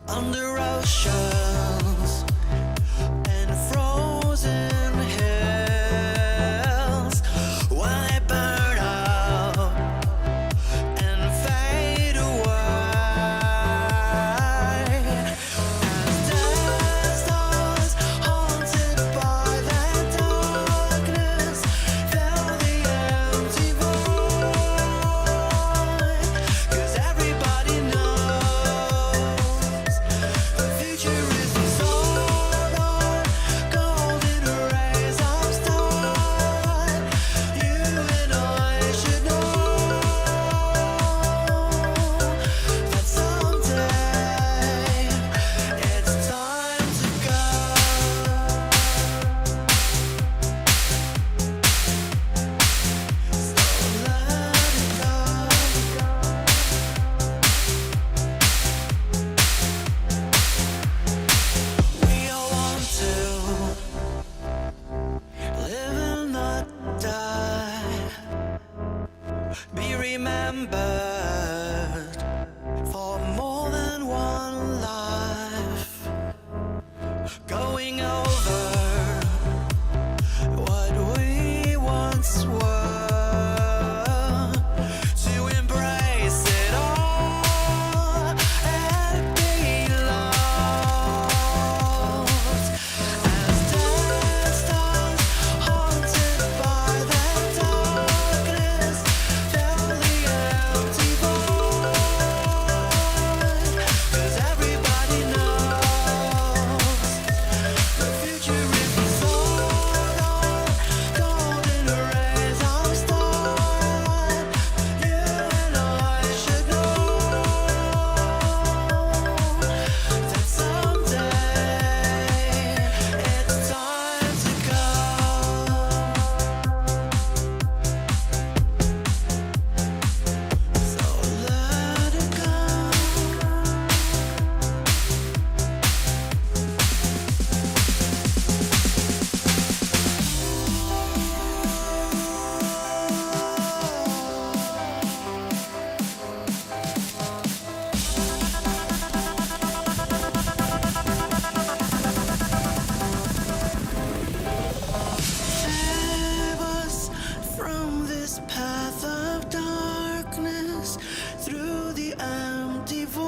under oceans and frozen hills, when they burn out and fade away, as dead stars haunted by their darkness fill the empty void. 'Cause everybody knows the future is the sword on golden rays of starlight. You and I should know that someday it's time to go. So let it go. We all want to live and not die, be remembered for more than one life, going over what we once were, to embrace it all and be loved, as dead stars haunted by their darkness fill the empty void. 'Cause everybody knows the future is the sword on golden rays of starlight. You and I should know that someday it's time to go. So let it go. Save us from this path of darkness through the empty void.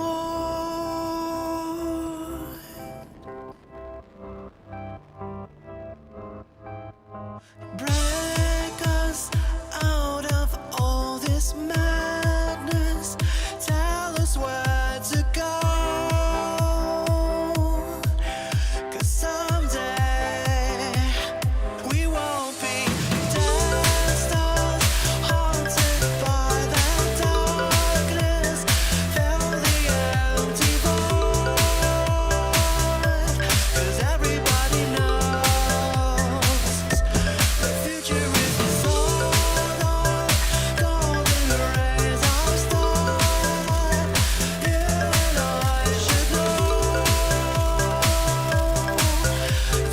Break us out of all this madness. Tell us where to go. 'Cause someday we won't be dead stars haunted by their darkness fill the empty void. 'Cause everybody knows the future is the sword on golden rays of starlight. You and I should know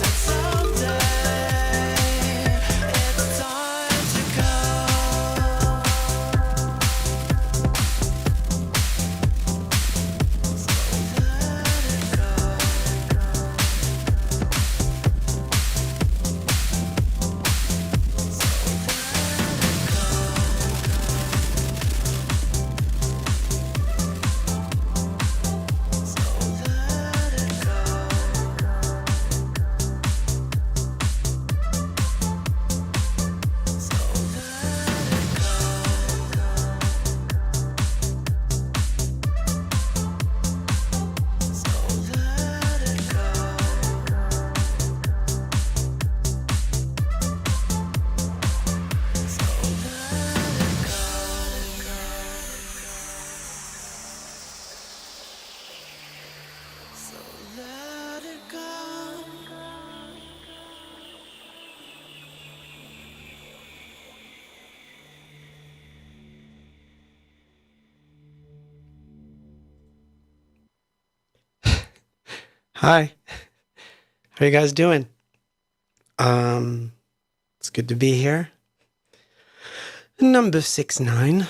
that someday it's time to go. So let it go. Hi, how are you guys doing? It's good to be here. Number 69,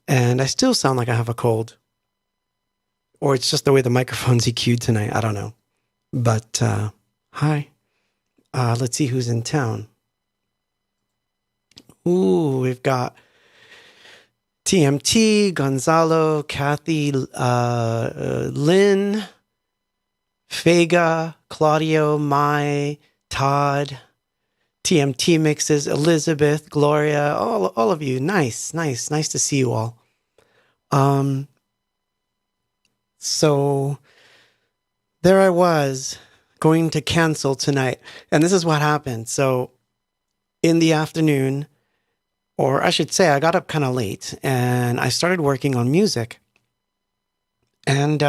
and I still sound like I have a cold. or it's just the way the microphone's EQ'd tonight. I don't know. But hi. Let's see who's in town. Ooh, we've got TMT, Gonzalo, Kathy, Lynn, Fega, Claudio, Mai, Todd, TMT mixes, Elizabeth, Gloria, all of you. Nice to see you all. So there I was going to cancel tonight, and this is what happened. So in the afternoon, or I should say, I got up kind of late and I started working on music. And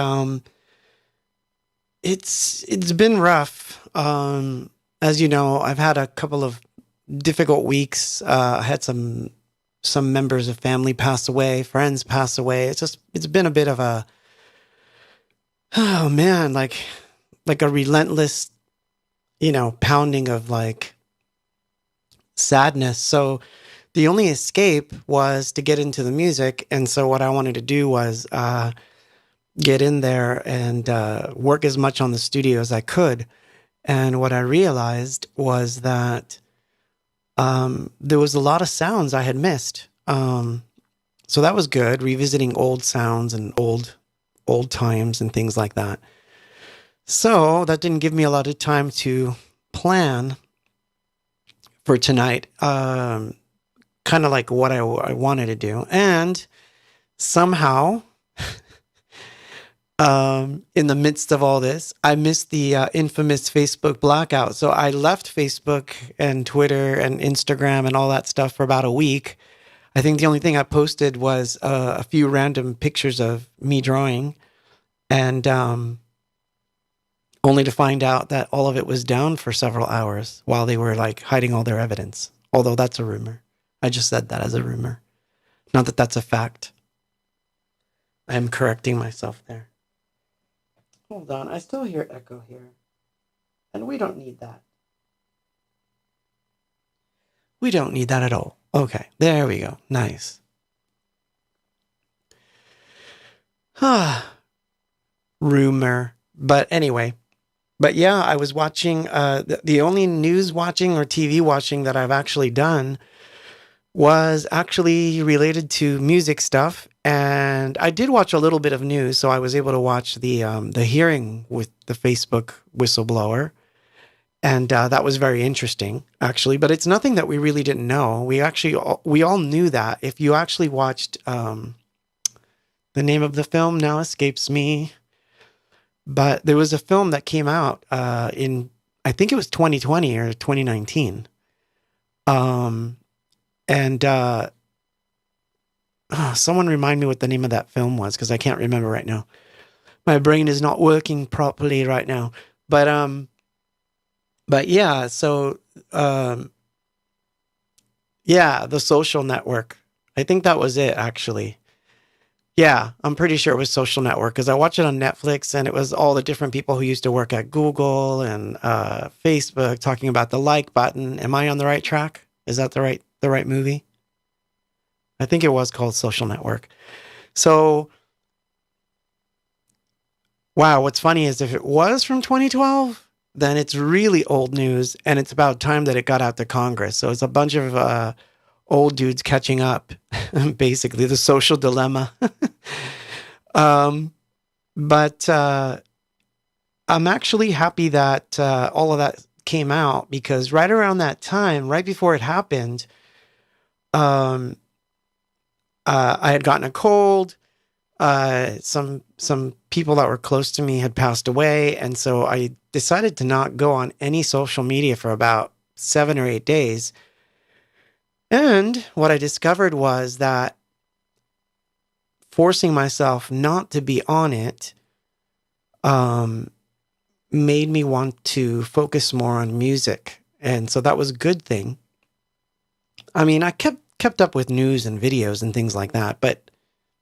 it's been rough. As you know, I've had a couple of difficult weeks. I had some members of family pass away, friends pass away. It's been a bit of a, oh man, like a relentless, pounding of like sadness. So the only escape was to get into the music. And so what I wanted to do was get in there and work as much on the studio as I could. And what I realized was that there was a lot of sounds I had missed. So that was good, revisiting old sounds and old times and things like that. So that didn't give me a lot of time to plan for tonight. Kind of like what I wanted to do. And somehow, in the midst of all this, I missed the infamous Facebook blackout. So I left Facebook and Twitter and Instagram and all that stuff for about a week. I think the only thing I posted was a few random pictures of me drawing, and only to find out that all of it was down for several hours while they were like hiding all their evidence. Although that's a rumor. I just said that as a rumor. Not that that's a fact. I am correcting myself there. Hold on, I still hear echo here. And we don't need that. We don't need that at all. Okay, there we go. Nice. Rumor. But anyway. But yeah, I was watching, the only news watching or TV watching that I've actually done was actually related to music stuff. And I did watch a little bit of news, so I was able to watch the hearing with the Facebook whistleblower. And that was very interesting, actually. But it's nothing that we really didn't know. We all knew that. If you actually watched, the name of the film now escapes me. But there was a film that came out in, I think it was 2020 or 2019. Someone remind me what the name of that film was, because I can't remember right now. My brain is not working properly right now. But yeah, so yeah, The Social Network. I think that was it, actually. Yeah, I'm pretty sure it was Social Network, because I watched it on Netflix, and it was all the different people who used to work at Google and Facebook talking about the like button. Am I on the right track? Is that the right movie? I think it was called Social Network. So, wow, what's funny is if it was from 2012, then it's really old news, and it's about time that it got out to Congress. So it's a bunch of old dudes catching up, basically, the social dilemma. But I'm actually happy that all of that came out, because right around that time, right before it happened, I had gotten a cold. Some people that were close to me had passed away, and so I decided to not go on any social media for about 7 or 8 days. And what I discovered was that forcing myself not to be on it made me want to focus more on music. And so that was a good thing. I mean, I kept up with news and videos and things like that, but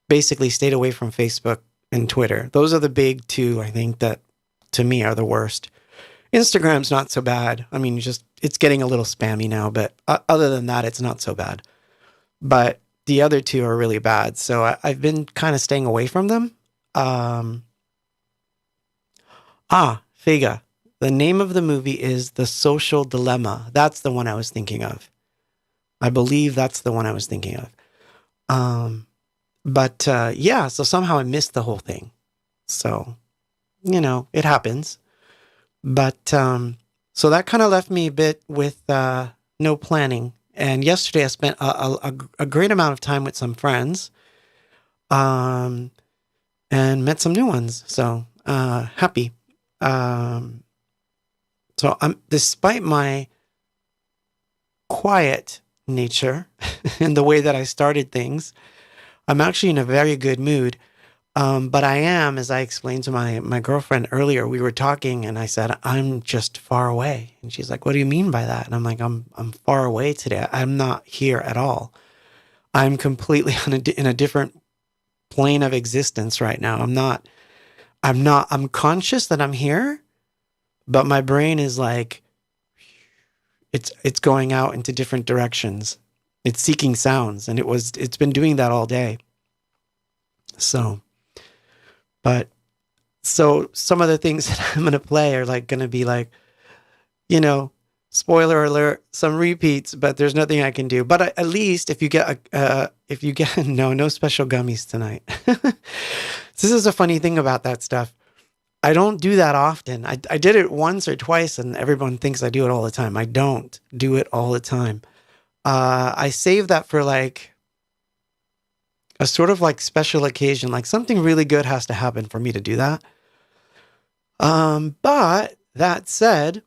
basically stayed away from Facebook and Twitter. Those are the big two, I think, that to me are the worst. Instagram's not so bad. I mean, it's getting a little spammy now, but other than that, it's not so bad. But the other two are really bad. So I've been kind of staying away from them. Figa. The name of the movie is The Social Dilemma. That's the one I was thinking of. I believe that's the one I was thinking of. But yeah, so somehow I missed the whole thing. So, you know, it happens. But so that kind of left me a bit with no planning. And yesterday I spent a great amount of time with some friends and met some new ones. So happy. So despite my quiet nature and the way that I started things, I'm actually in a very good mood. But I am, as I explained to my girlfriend earlier, we were talking and I said, I'm just far away. And she's like, what do you mean by that? And I'm like, I'm far away today. I'm not here at all. I'm completely in a different plane of existence right now. I'm conscious that I'm here, but my brain is like, it's going out into different directions. It's seeking sounds, and it's been doing that all day. So some of the things that I'm going to play are like going to be like, you know, spoiler alert, some repeats, but there's nothing I can do. But at least if you get no special gummies tonight. This is a funny thing about that stuff. I don't do that often. I did it once or twice and everyone thinks I do it all the time. I don't do it all the time. I save that for like a sort of like special occasion, like something really good has to happen for me to do that. But that said,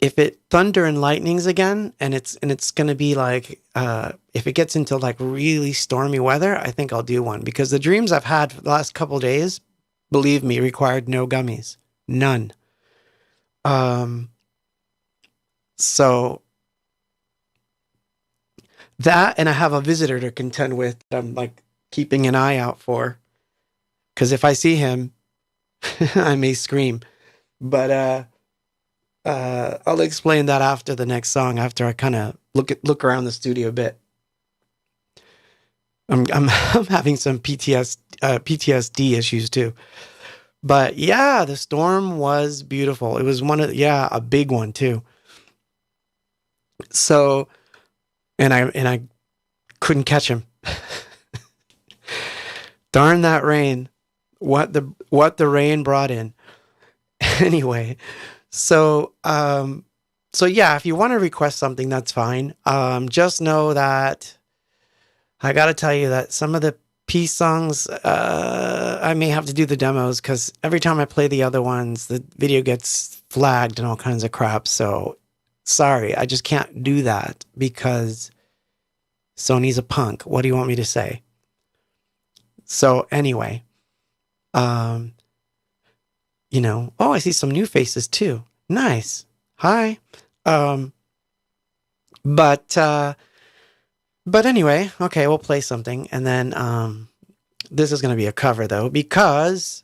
if it thunder and lightnings again, and it's going to be like, if it gets into like really stormy weather, I think I'll do one, because the dreams I've had for the last couple of days, believe me, required no gummies, none. So that, and I have a visitor to contend with that I'm like keeping an eye out for, because if I see him, I may scream. But I'll explain that after the next song, after I kind of look around the studio a bit. I'm having some PTSD issues too. But yeah, the storm was beautiful. It was a big one too. So, and I couldn't catch him. Darn that rain. What the rain brought in. Anyway, so yeah, if you want to request something, that's fine. Just know that I got to tell you that some of the peace songs, I may have to do the demos, because every time I play the other ones, the video gets flagged and all kinds of crap. So sorry, I just can't do that because Sony's a punk. What do you want me to say? So anyway, you know, oh, I see some new faces too. Nice. Hi. But anyway, okay, we'll play something. And then, this is going to be a cover though, because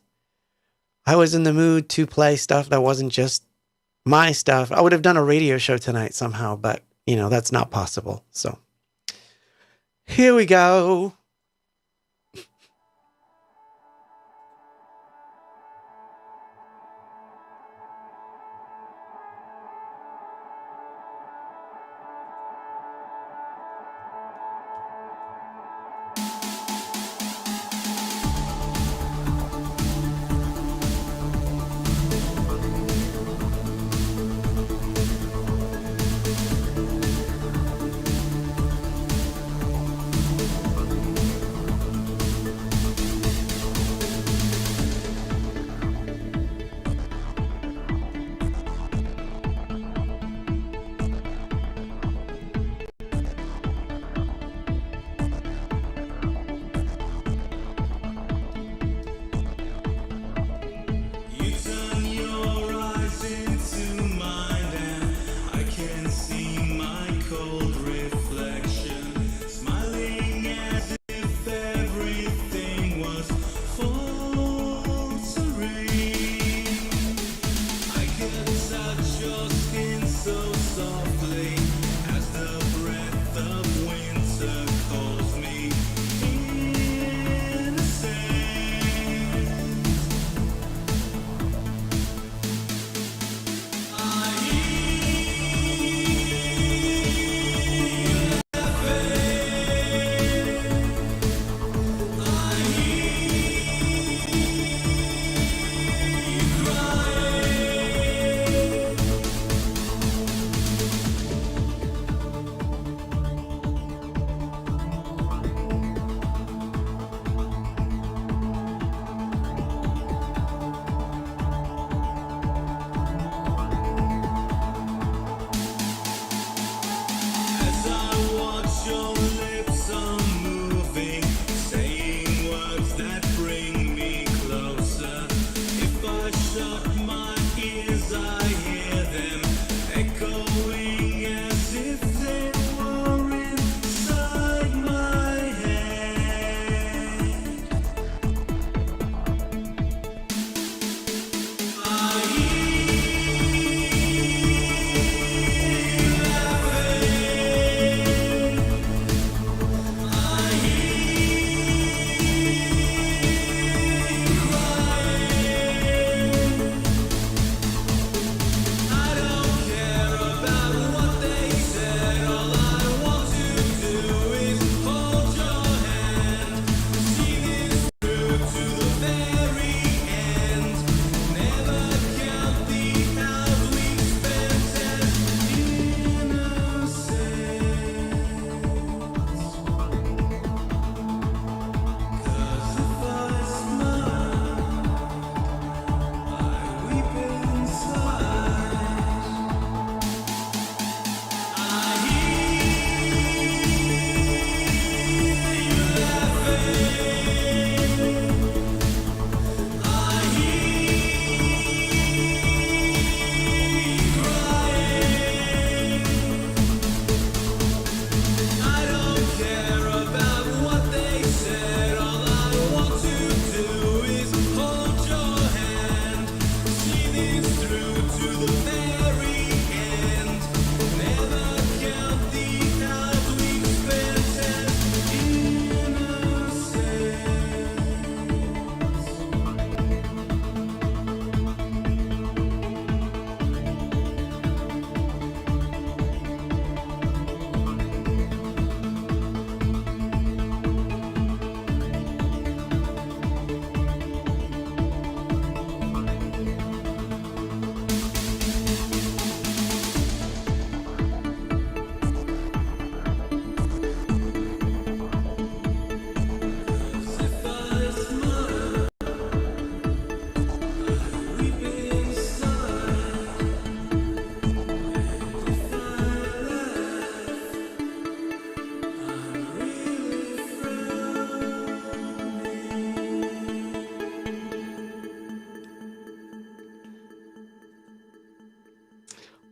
I was in the mood to play stuff that wasn't just my stuff. I would have done a radio show tonight somehow, but you know, that's not possible. So here we go.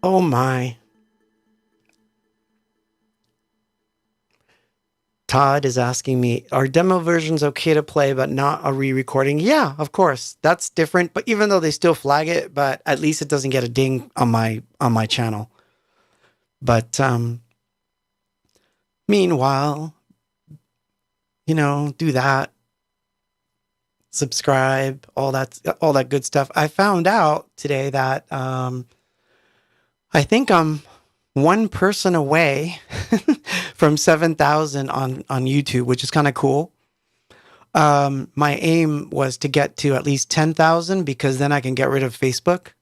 Oh my. Todd is asking me, are demo versions okay to play but not a re-recording? Yeah, of course. That's different, but even though they still flag it, but at least it doesn't get a ding on my channel. But meanwhile, do that. Subscribe, all that good stuff. I found out today that I think I'm one person away from 7,000 on YouTube, which is kind of cool. My aim was to get to at least 10,000 because then I can get rid of Facebook.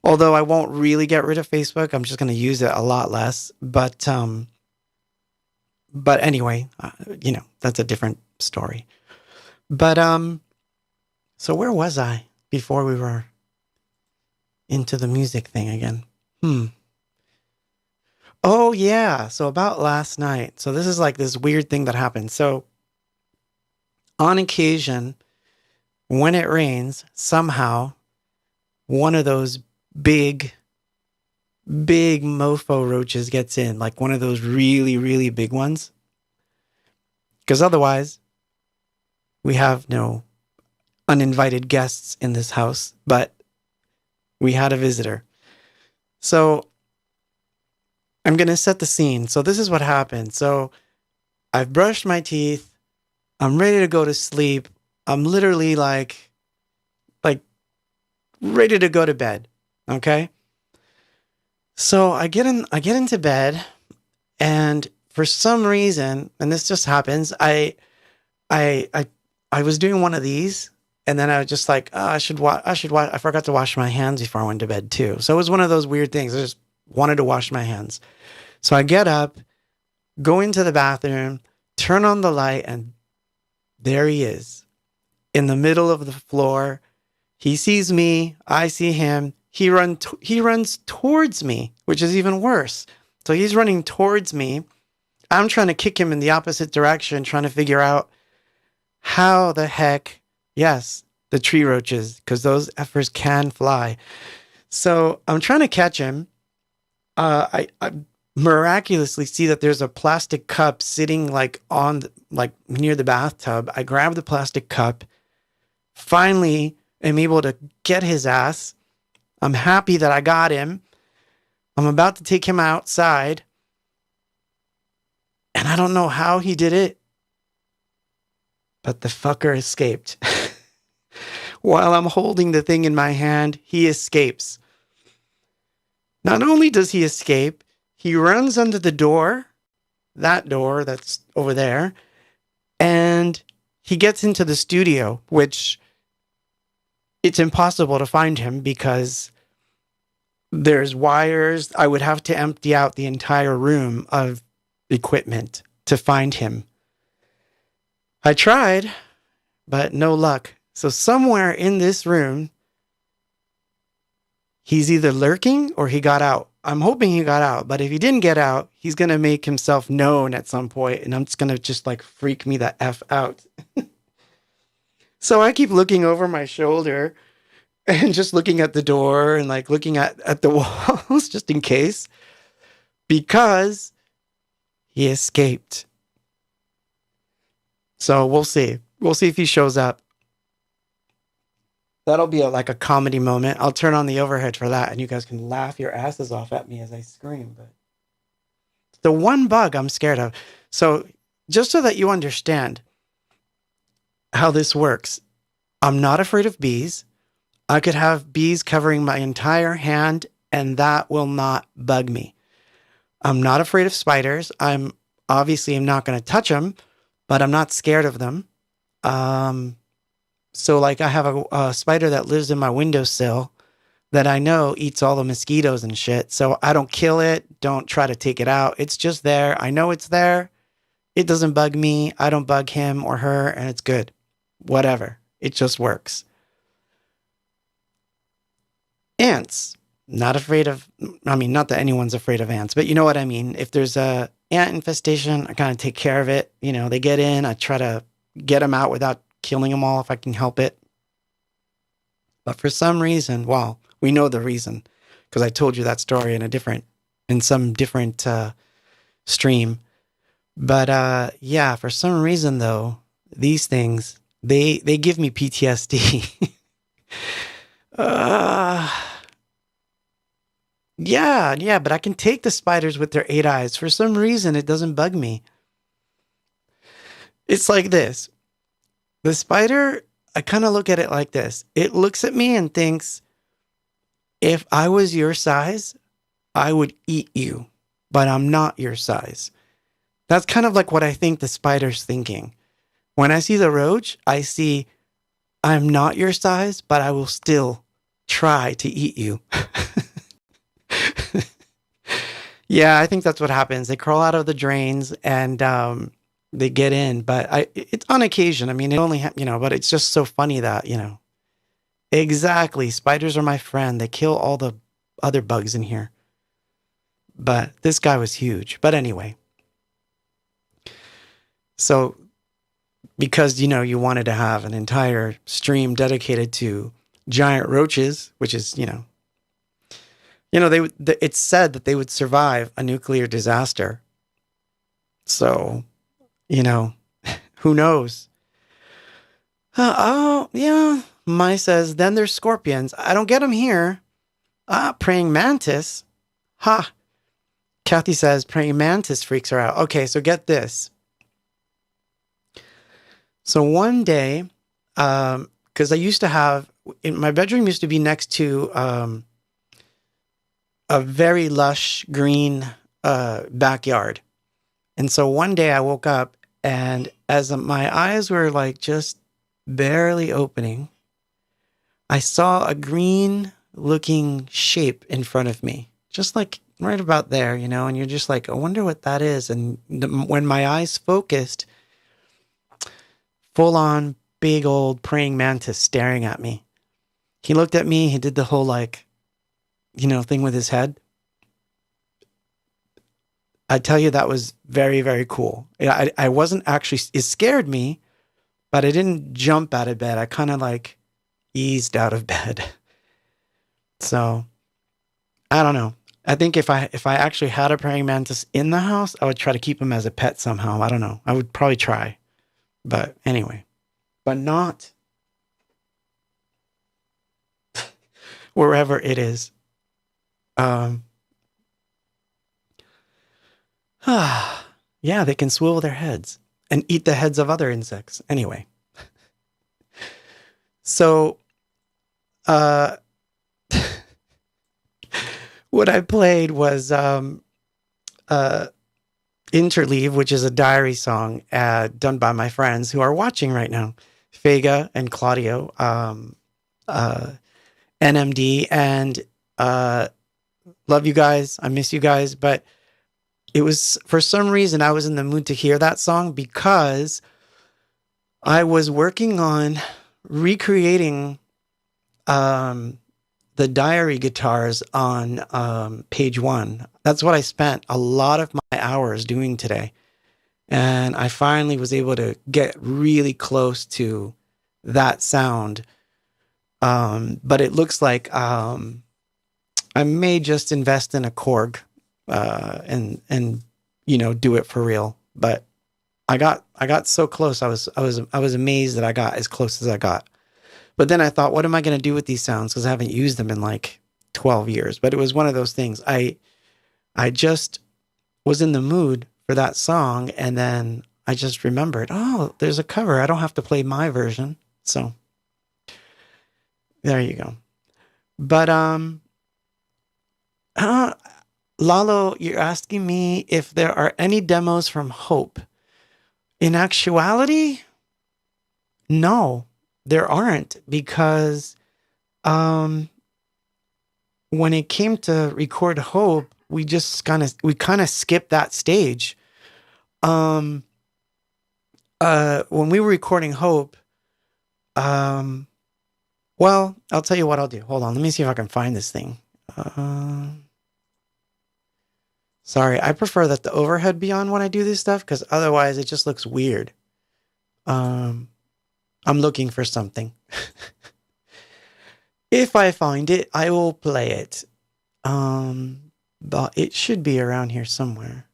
Although I won't really get rid of Facebook, I'm just going to use it a lot less. But anyway, that's a different story. But so where was I before we were into the music thing again? Oh yeah, so about last night. So this is like this weird thing that happened. So on occasion, when it rains, somehow one of those big mofo roaches gets in, like one of those really, really big ones. Because otherwise, we have no uninvited guests in this house, but we had a visitor. So I'm going to set the scene. So this is what happened. So I've brushed my teeth. I'm ready to go to sleep. I'm literally like ready to go to bed. Okay. So I get into bed, and for some reason, and this just happens, I was doing one of these, and then I was just like, oh, I forgot to wash my hands before I went to bed too. So it was one of those weird things. I just wanted to wash my hands. So I get up, go into the bathroom, turn on the light, and there he is in the middle of the floor. He sees me. I see him. He runs towards me, which is even worse. So he's running towards me. I'm trying to kick him in the opposite direction, trying to figure out how the heck, yes, the tree roaches, because those effers can fly. So I'm trying to catch him. I miraculously see that there's a plastic cup sitting near the bathtub. I grab the plastic cup. Finally, am able to get his ass. I'm happy that I got him. I'm about to take him outside. And I don't know how he did it, but the fucker escaped. While I'm holding the thing in my hand, he escapes. Not only does he escape, he runs under the door, that door that's over there, and he gets into the studio, which it's impossible to find him because there's wires. I would have to empty out the entire room of equipment to find him. I tried, but no luck. So somewhere in this room, he's either lurking or he got out. I'm hoping he got out, but if he didn't get out, he's going to make himself known at some point, and I'm just going to just freak me the F out. So I keep looking over my shoulder and just looking at the door and looking at the walls just in case, because he escaped. So we'll see. We'll see if he shows up. That'll be a comedy moment. I'll turn on the overhead for that, and you guys can laugh your asses off at me as I scream. But the one bug I'm scared of. So just so that you understand how this works, I'm not afraid of bees. I could have bees covering my entire hand, and that will not bug me. I'm not afraid of spiders. I'm not going to touch them, but I'm not scared of them. So I have a spider that lives in my windowsill that I know eats all the mosquitoes and shit. So I don't kill it. Don't try to take it out. It's just there. I know it's there. It doesn't bug me. I don't bug him or her, and it's good. Whatever. It just works. Ants. Not afraid of, not that anyone's afraid of ants, but you know what I mean. If there's a ant infestation, I kind of take care of it. They get in. I try to get them out without killing them all if I can help it. But for some reason, we know the reason. because I told you that story in some different stream. But yeah, for some reason though, these things, they give me PTSD. Yeah, but I can take the spiders with their 8 eyes. For some reason, it doesn't bug me. It's like this. The spider, I kind of look at it like this. It looks at me and thinks, if I was your size, I would eat you, but I'm not your size. That's kind of like what I think the spider's thinking. When I see the roach, I see, I'm not your size, but I will still try to eat you. Yeah, I think that's what happens. They crawl out of the drains and they get in, but it's on occasion. I mean, it only, but it's just so funny that, exactly. Spiders are my friend. They kill all the other bugs in here. But this guy was huge. But anyway. So because, you wanted to have an entire stream dedicated to giant roaches, which is, it's said that they would survive a nuclear disaster. So, who knows? Oh, yeah. Mai says, then there's scorpions. I don't get them here. Praying mantis. Ha. Kathy says, praying mantis freaks her out. Okay, so get this. So one day, because I used to have, my bedroom used to be next to a very lush green backyard. And so one day I woke up and as my eyes were like just barely opening, I saw a green looking shape in front of me, just like right about there, and you're just like, I wonder what that is. And when my eyes focused, full on big old praying mantis staring at me. He looked at me, he did the whole thing with his head. I tell you, that was very, very cool. I wasn't actually, it scared me, but I didn't jump out of bed. I kind of eased out of bed. So I don't know. I think if I actually had a praying mantis in the house, I would try to keep him as a pet somehow. I don't know. I would probably try, but anyway, but not wherever it is. Yeah, they can swivel their heads and eat the heads of other insects. Anyway. So, what I played was Interleave, which is a diary song done by my friends who are watching right now. Fega and Claudio, NMD, and love you guys. I miss you guys. But it was, for some reason, I was in the mood to hear that song because I was working on recreating the diary guitars on page 1. That's what I spent a lot of my hours doing today. And I finally was able to get really close to that sound. But it looks like I may just invest in a Korg and do it for real. But I got so close. I was amazed that I got as close as I got. But then I thought, what am I going to do with these sounds? Because I haven't used them in 12 years. But it was one of those things. I just was in the mood for that song, and then I just remembered, oh, there's a cover. I don't have to play my version. So there you go. But Lalo, you're asking me if there are any demos from Hope. In actuality, no, there aren't, because when it came to record Hope, we kind of skipped that stage. When we were recording Hope, well, I'll tell you what I'll do. Hold on, let me see if I can find this thing. Sorry, I prefer that the overhead be on when I do this stuff, because otherwise it just looks weird. I'm looking for something. If I find it, I will play it. But it should be around here somewhere.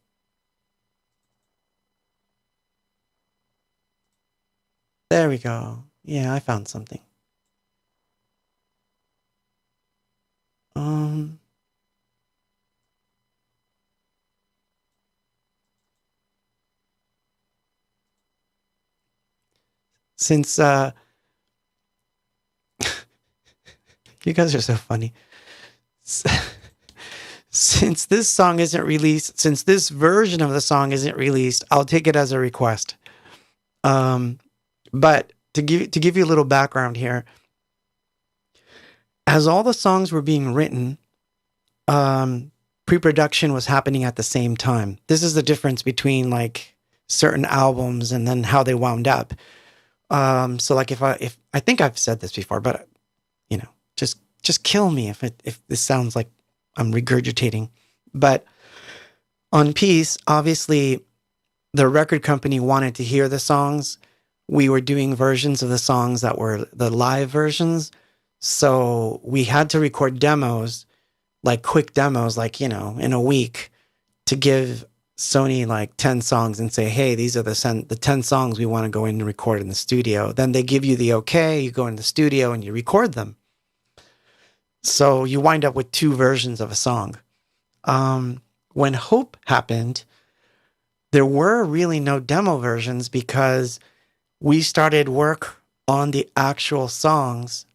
There we go. Yeah, I found something. Um, since you guys are so funny. Since this song isn't released, since this version of the song isn't released, I'll take it as a request. But to give you a little background here, as all the songs were being written, pre-production was happening at the same time. This is the difference between like certain albums and then how they wound up. So like if I think I've said this before, but you know, just kill me if this sounds like I'm regurgitating. But on Peace, obviously the record company wanted to hear the songs. We were doing versions of the songs that were the live versions. So we had to record demos, like quick demos, like, you know, in a week to give Sony like 10 songs and say, hey, these are the 10 songs we want to go in and record in the studio. Then they give you the okay, you go in the studio and you record them. So you wind up with 2 versions of a song. When Hope happened, there were really no demo versions because we started work on the actual songs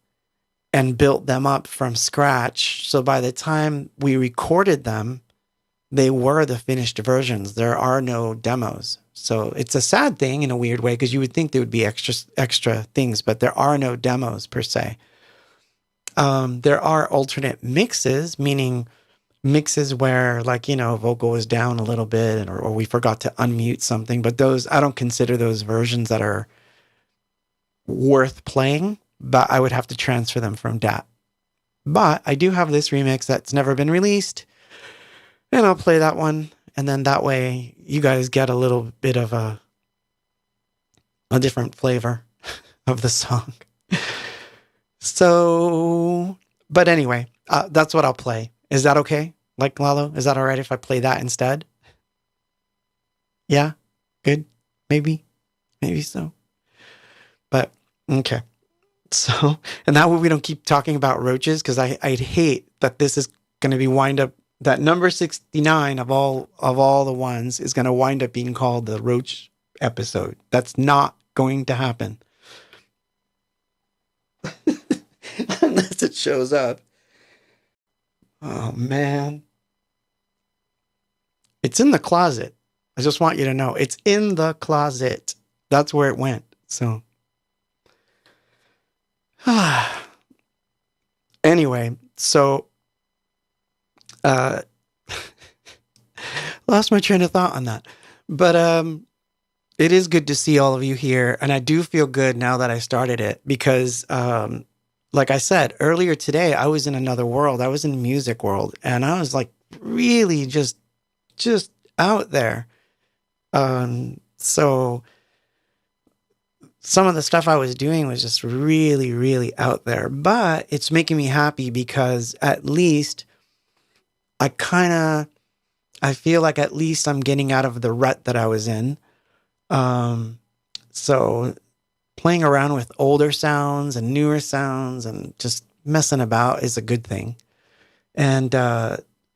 and built them up from scratch. So by the time we recorded them, they were the finished versions. There are no demos. So it's a sad thing in a weird way because you would think there would be extra things, but there are no demos per se. There are alternate mixes, meaning mixes where, like, you know, vocal is down a little bit or we forgot to unmute something. But those, I don't consider those versions that are worth playing, but I would have to transfer them from DAT. But I do have this remix that's never been released, and I'll play that one. And then that way you guys get a little bit of a different flavor of the song. So, but anyway, that's what I'll play. Is that okay? Like Lalo, is that all right if I play that instead? Yeah? Good? Maybe so. But, okay. So, and that way we don't keep talking about roaches, because I'd hate that this is going to be wind up, that number 69 of all the ones is going to wind up being called the roach episode. That's not going to happen. Unless it shows up. Oh, man. It's in the closet. I just want you to know. It's in the closet. That's where it went. So. Anyway, so. Lost my train of thought on that. But it is good to see all of you here. And I do feel good now that I started it because like I said earlier today, I was in another world. I was in the music world, and I was like really just out there. So some of the stuff I was doing was just really, really out there, but it's making me happy because at least I feel like at least I'm getting out of the rut that I was in. So playing around with older sounds and newer sounds and just messing about is a good thing. And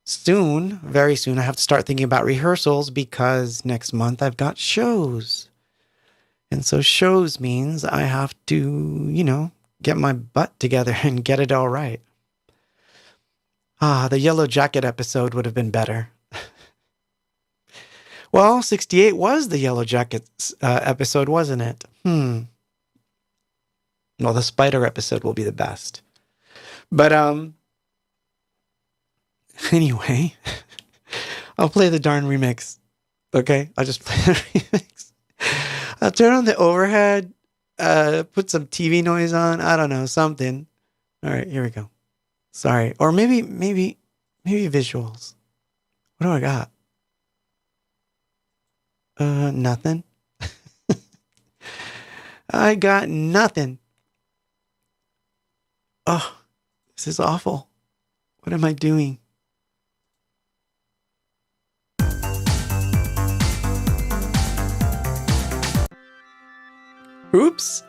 soon, very soon, I have to start thinking about rehearsals because next month I've got shows. And so shows means I have to, you know, get my butt together and get it all right. The Yellow Jacket episode would have been better. Well, 68 was the Yellow Jackets episode, wasn't it? Well, the Spider episode will be the best. But anyway, I'll play the darn remix. Okay? I'll just play the remix. I'll turn on the overhead, put some TV noise on. I don't know, something. All right, here we go. Sorry. Or maybe visuals. What do I got? Nothing. I got nothing. Oh, this is awful. What am I doing? Oops.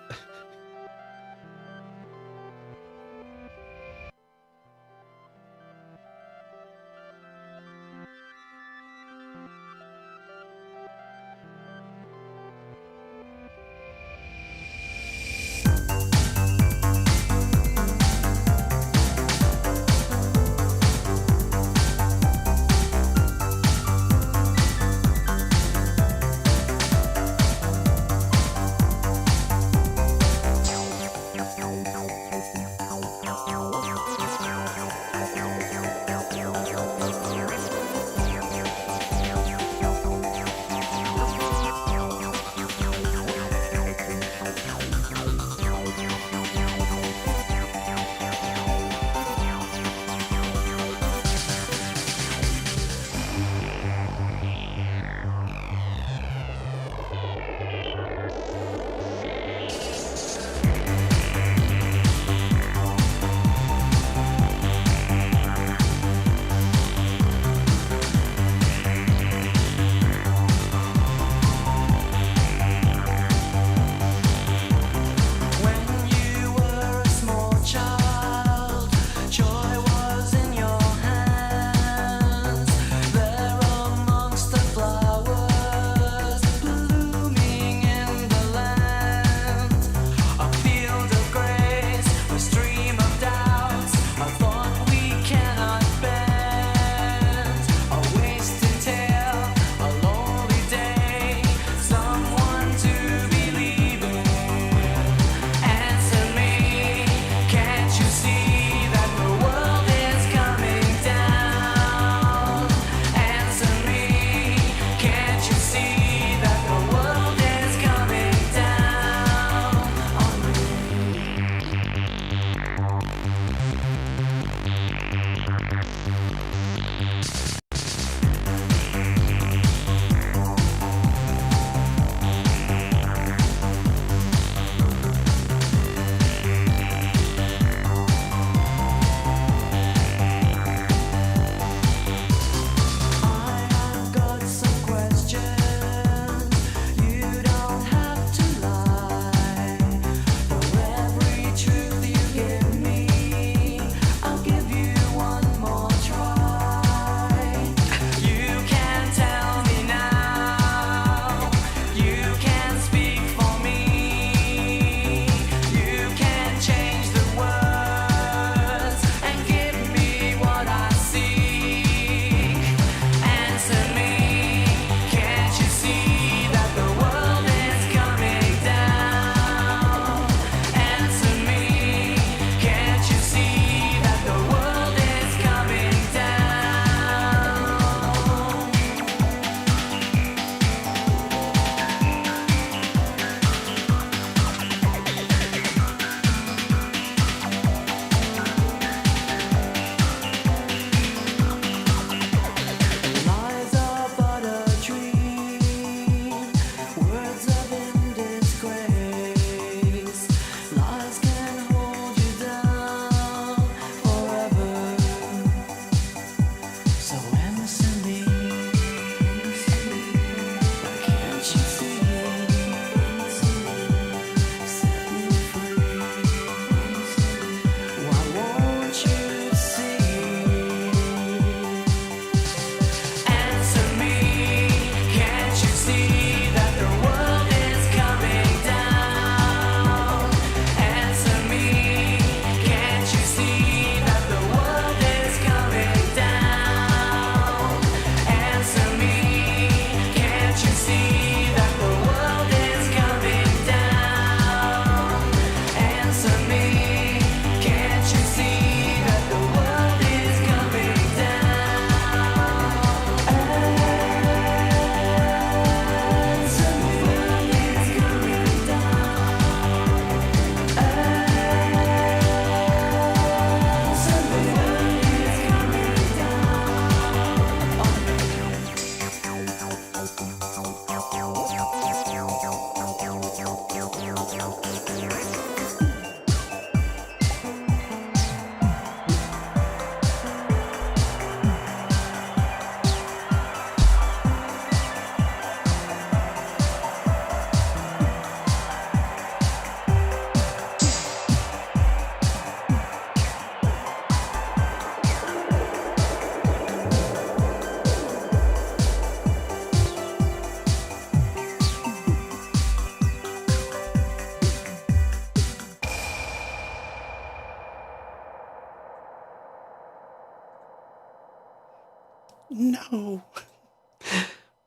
No.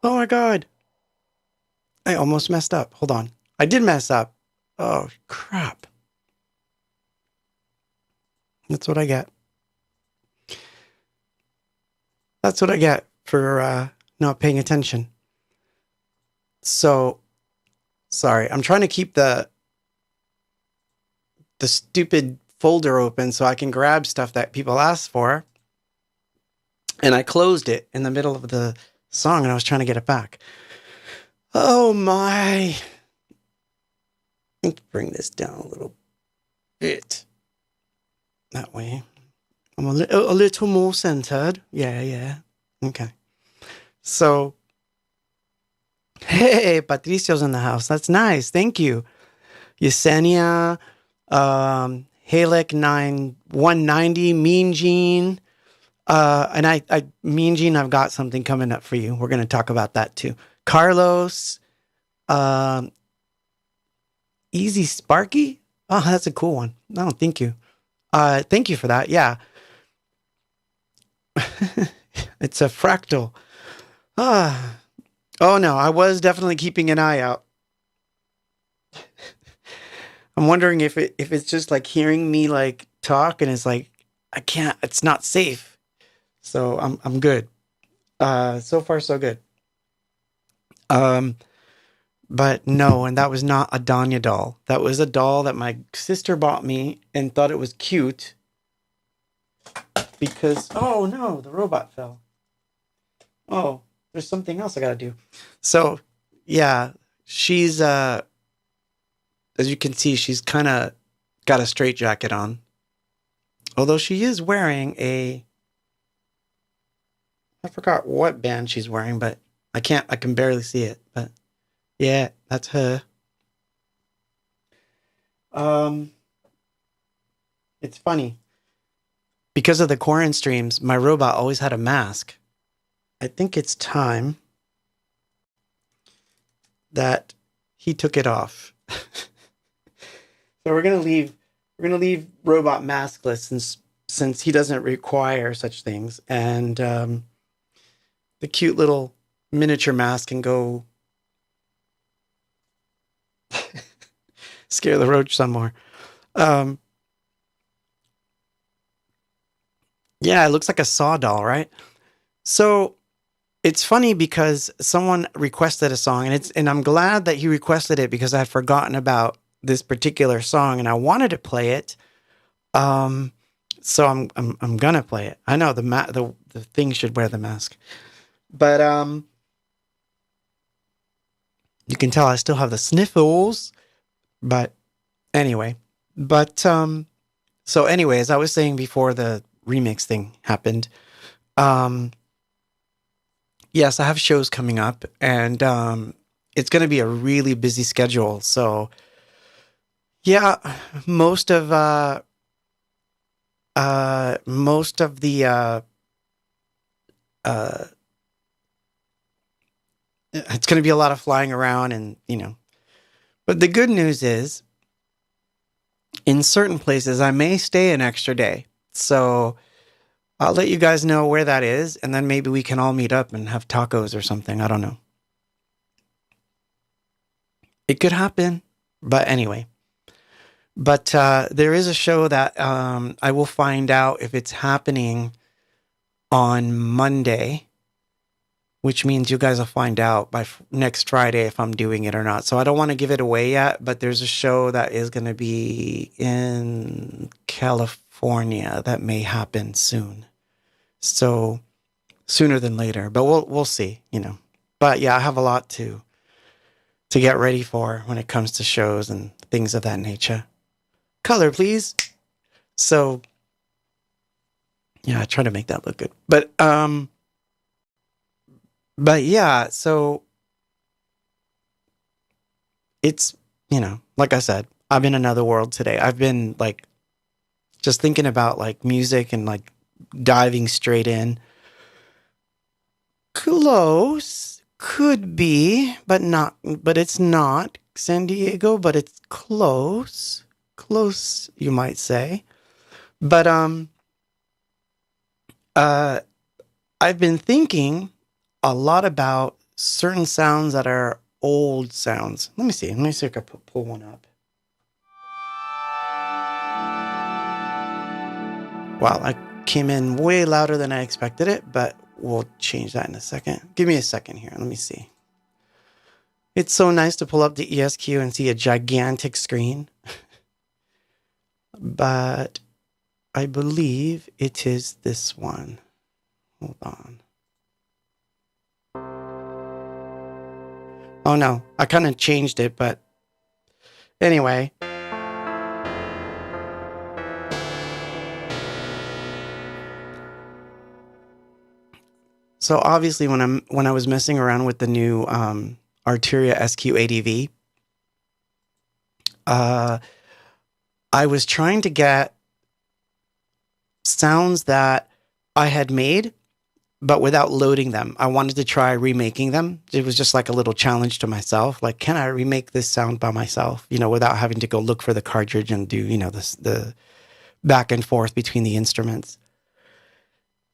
Oh my God. I almost messed up. Hold on. I did mess up. Oh, crap. That's what I get. That's what I get for not paying attention. So, sorry. I'm trying to keep the stupid folder open so I can grab stuff that people ask for. And I closed it in the middle of the song and I was trying to get it back. Oh my. Let's bring this down a little bit. That way. I'm a little more centered. Yeah. Okay. So, hey, Patricio's in the house. That's nice. Thank you. Yesenia, Halek 9190, Mean Gene. And I Mean Gene, I've got something coming up for you. We're going to talk about that too. Carlos, Easy Sparky. Oh, that's a cool one. Oh, thank you. Thank you for that. Yeah. It's a fractal. Oh no, I was definitely keeping an eye out. I'm wondering if it's just like hearing me like talk and it's like I can't. It's not safe. So I'm good. So far so good. But no, and that was not a Danya doll. That was a doll that my sister bought me and thought it was cute. Because, oh no, the robot fell. Oh, there's something else I gotta do. So, yeah, she's, as you can see, she's kind of got a straight jacket on. Although she is wearing I forgot what band she's wearing, but I can barely see it, but yeah, that's her. It's funny. Because of the quarantine streams, my robot always had a mask. I think it's time that he took it off. So we're gonna leave robot maskless since he doesn't require such things, and the cute little miniature mask can go scare the roach some more. Yeah, it looks like a saw doll, right? So it's funny because someone requested a song, and I'm glad that he requested it because I had forgotten about this particular song and I wanted to play it. So I'm gonna play it. I know the thing should wear the mask, but you can tell I still have the sniffles. But anyway, so anyway, as I was saying before the remix thing happened, yes, I have shows coming up, and it's going to be a really busy schedule. So yeah, most of the it's going to be a lot of flying around, and but the good news is, in certain places, I may stay an extra day. So I'll let you guys know where that is, and then maybe we can all meet up and have tacos or something. I don't know. It could happen, but anyway. But there is a show that I will find out if it's happening on Monday, which means you guys will find out by next Friday if I'm doing it or not. So I don't want to give it away yet, but there's a show that is going to be in California that may happen soon. So sooner than later, but we'll see, But yeah, I have a lot to get ready for when it comes to shows and things of that nature. Color, please. So yeah, I try to make that look good. But yeah, so it's, like I said, I'm in another world today. I've been like just thinking about like music and like diving straight in. Close could be, but it's not San Diego, but it's close, you might say. But I've been thinking a lot about certain sounds that are old sounds. Let me see if I can pull one up. Wow, I came in way louder than I expected it, but we'll change that in a second. Give me a second here. Let me see. It's so nice to pull up the ESQ and see a gigantic screen. But I believe it is this one. Hold on. Oh no, I kind of changed it, but anyway. So obviously when I was messing around with the new Arturia SQ80V, I was trying to get sounds that I had made, but without loading them. I wanted to try remaking them. It was just like a little challenge to myself. Like, can I remake this sound by myself, without having to go look for the cartridge and do, the back and forth between the instruments.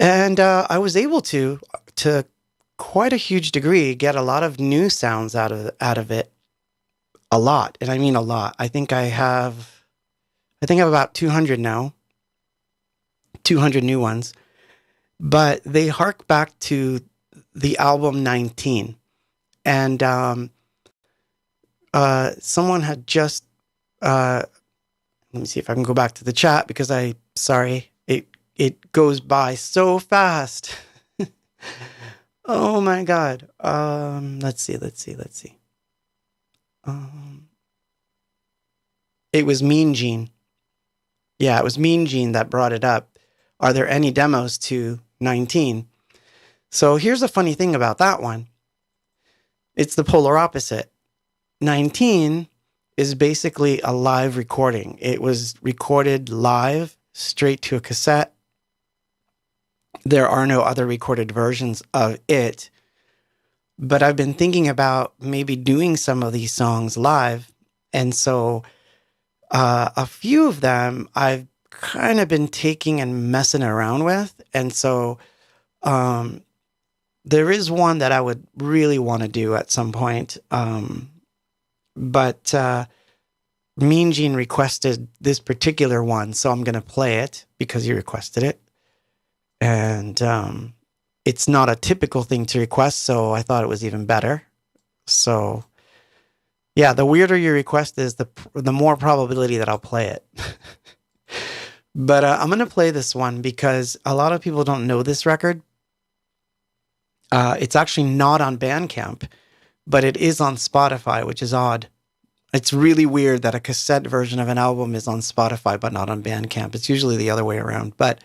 And I was able to quite a huge degree, get a lot of new sounds out of it. A lot. And I mean a lot. I think I have about 200 now. 200 new ones. But they hark back to the album 19. And someone had just let me see if I can go back to the chat because it goes by so fast. Oh my God. Let's see. It was Mean Gene. Yeah, it was Mean Gene that brought it up. Are there any demos to 19? So here's a funny thing about that one. It's the polar opposite. 19 is basically a live recording. It was recorded live, straight to a cassette. There are no other recorded versions of it. But I've been thinking about maybe doing some of these songs live. And so a few of them I've kind of been taking and messing around with. And so there is one that I would really want to do at some point. But Mean Gene requested this particular one, so I'm going to play it because he requested it. And it's not a typical thing to request, so I thought it was even better. So, yeah, the weirder your request is, the more probability that I'll play it. But I'm going to play this one because a lot of people don't know this record. It's actually not on Bandcamp, but it is on Spotify, which is odd. It's really weird that a cassette version of an album is on Spotify, but not on Bandcamp. It's usually the other way around. But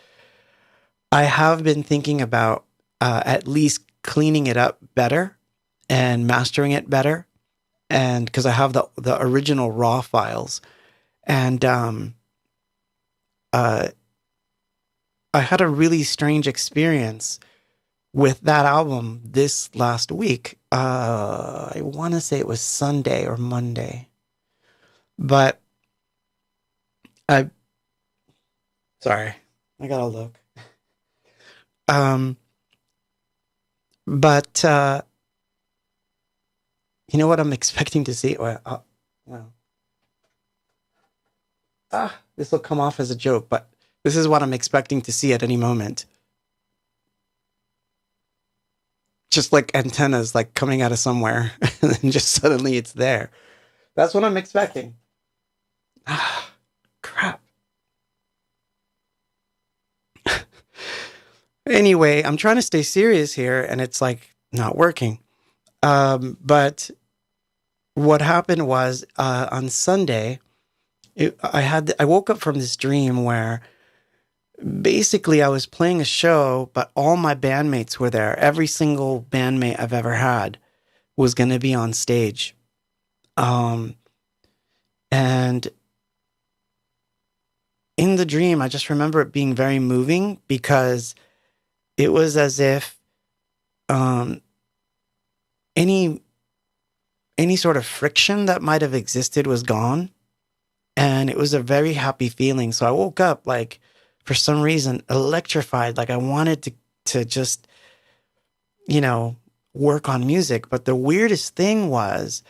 I have been thinking about at least cleaning it up better and mastering it better. And because I have the original raw files. And I had a really strange experience with that album this last week. I want to say it was Sunday or Monday. But sorry, I gotta look. But you know what I'm expecting to see? Well, this will come off as a joke, but this is what I'm expecting to see at any moment. Just like antennas like coming out of somewhere and then just suddenly it's there. That's what I'm expecting. Crap. Anyway, I'm trying to stay serious here and it's like not working. But what happened was on Sunday, I woke up from this dream where basically I was playing a show, but all my bandmates were there. Every single bandmate I've ever had was going to be on stage. And in the dream, I just remember it being very moving because it was as if any sort of friction that might have existed was gone. And it was a very happy feeling. So I woke up like, for some reason, electrified. Like I wanted to just work on music. But the weirdest thing was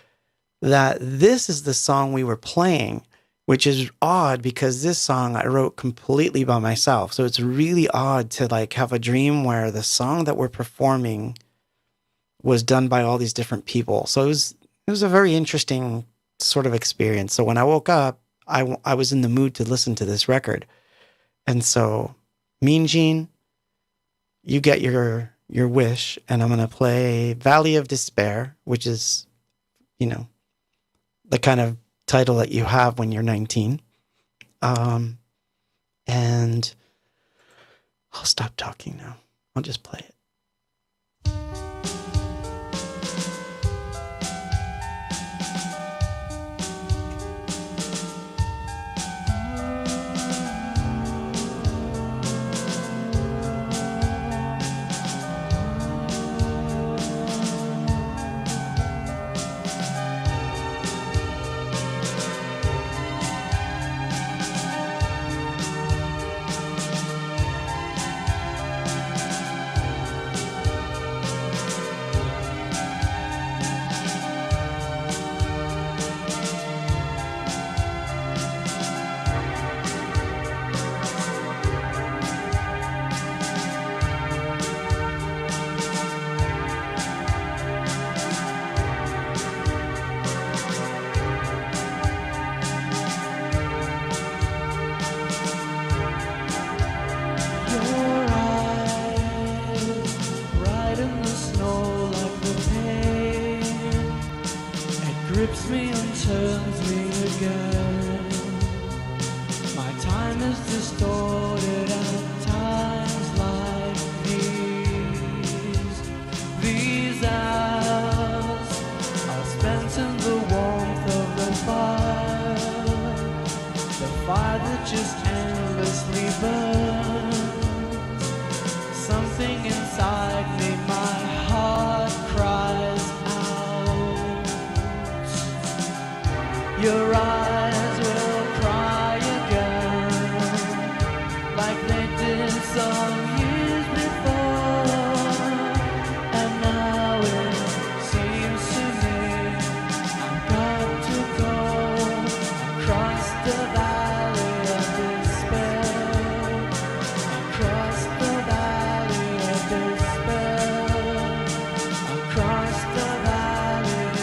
that this is the song we were playing, which is odd because this song I wrote completely by myself. So it's really odd to like have a dream where the song that we're performing was done by all these different people. So it was a very interesting sort of experience. So when I woke up, I was in the mood to listen to this record. And so, Mean Gene, you get your wish, and I'm going to play Valley of Despair, which is, the kind of title that you have when you're 19. And I'll stop talking now. I'll just play it. Grips me and turns me again. My time is distorted at times like these. These hours are spent in the warmth of the fire that just endlessly burns. Something inside me, my heart cries out. Your eyes will cry again, like they did some years before. And now it seems to me I've got to go across the valley of despair, across the valley of despair, across the valley of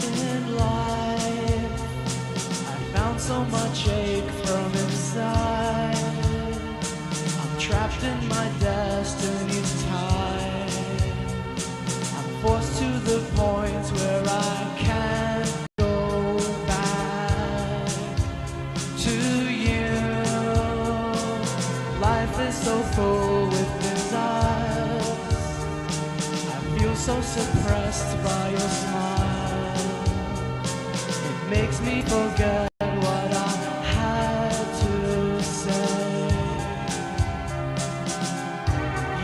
In life, I found so much ache from inside. I'm trapped in my destiny's tide. I'm forced to the point where I can't go back to you. Life is so full with desires. I feel so suppressed by your smile. It makes me forget what I had to say.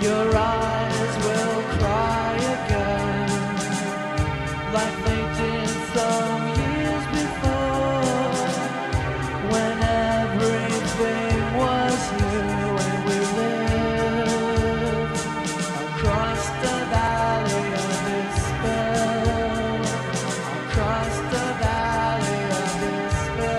Your eyes will cry again, like they did some years before, when everything was new and we lived across the valley of despair, across the valley of despair.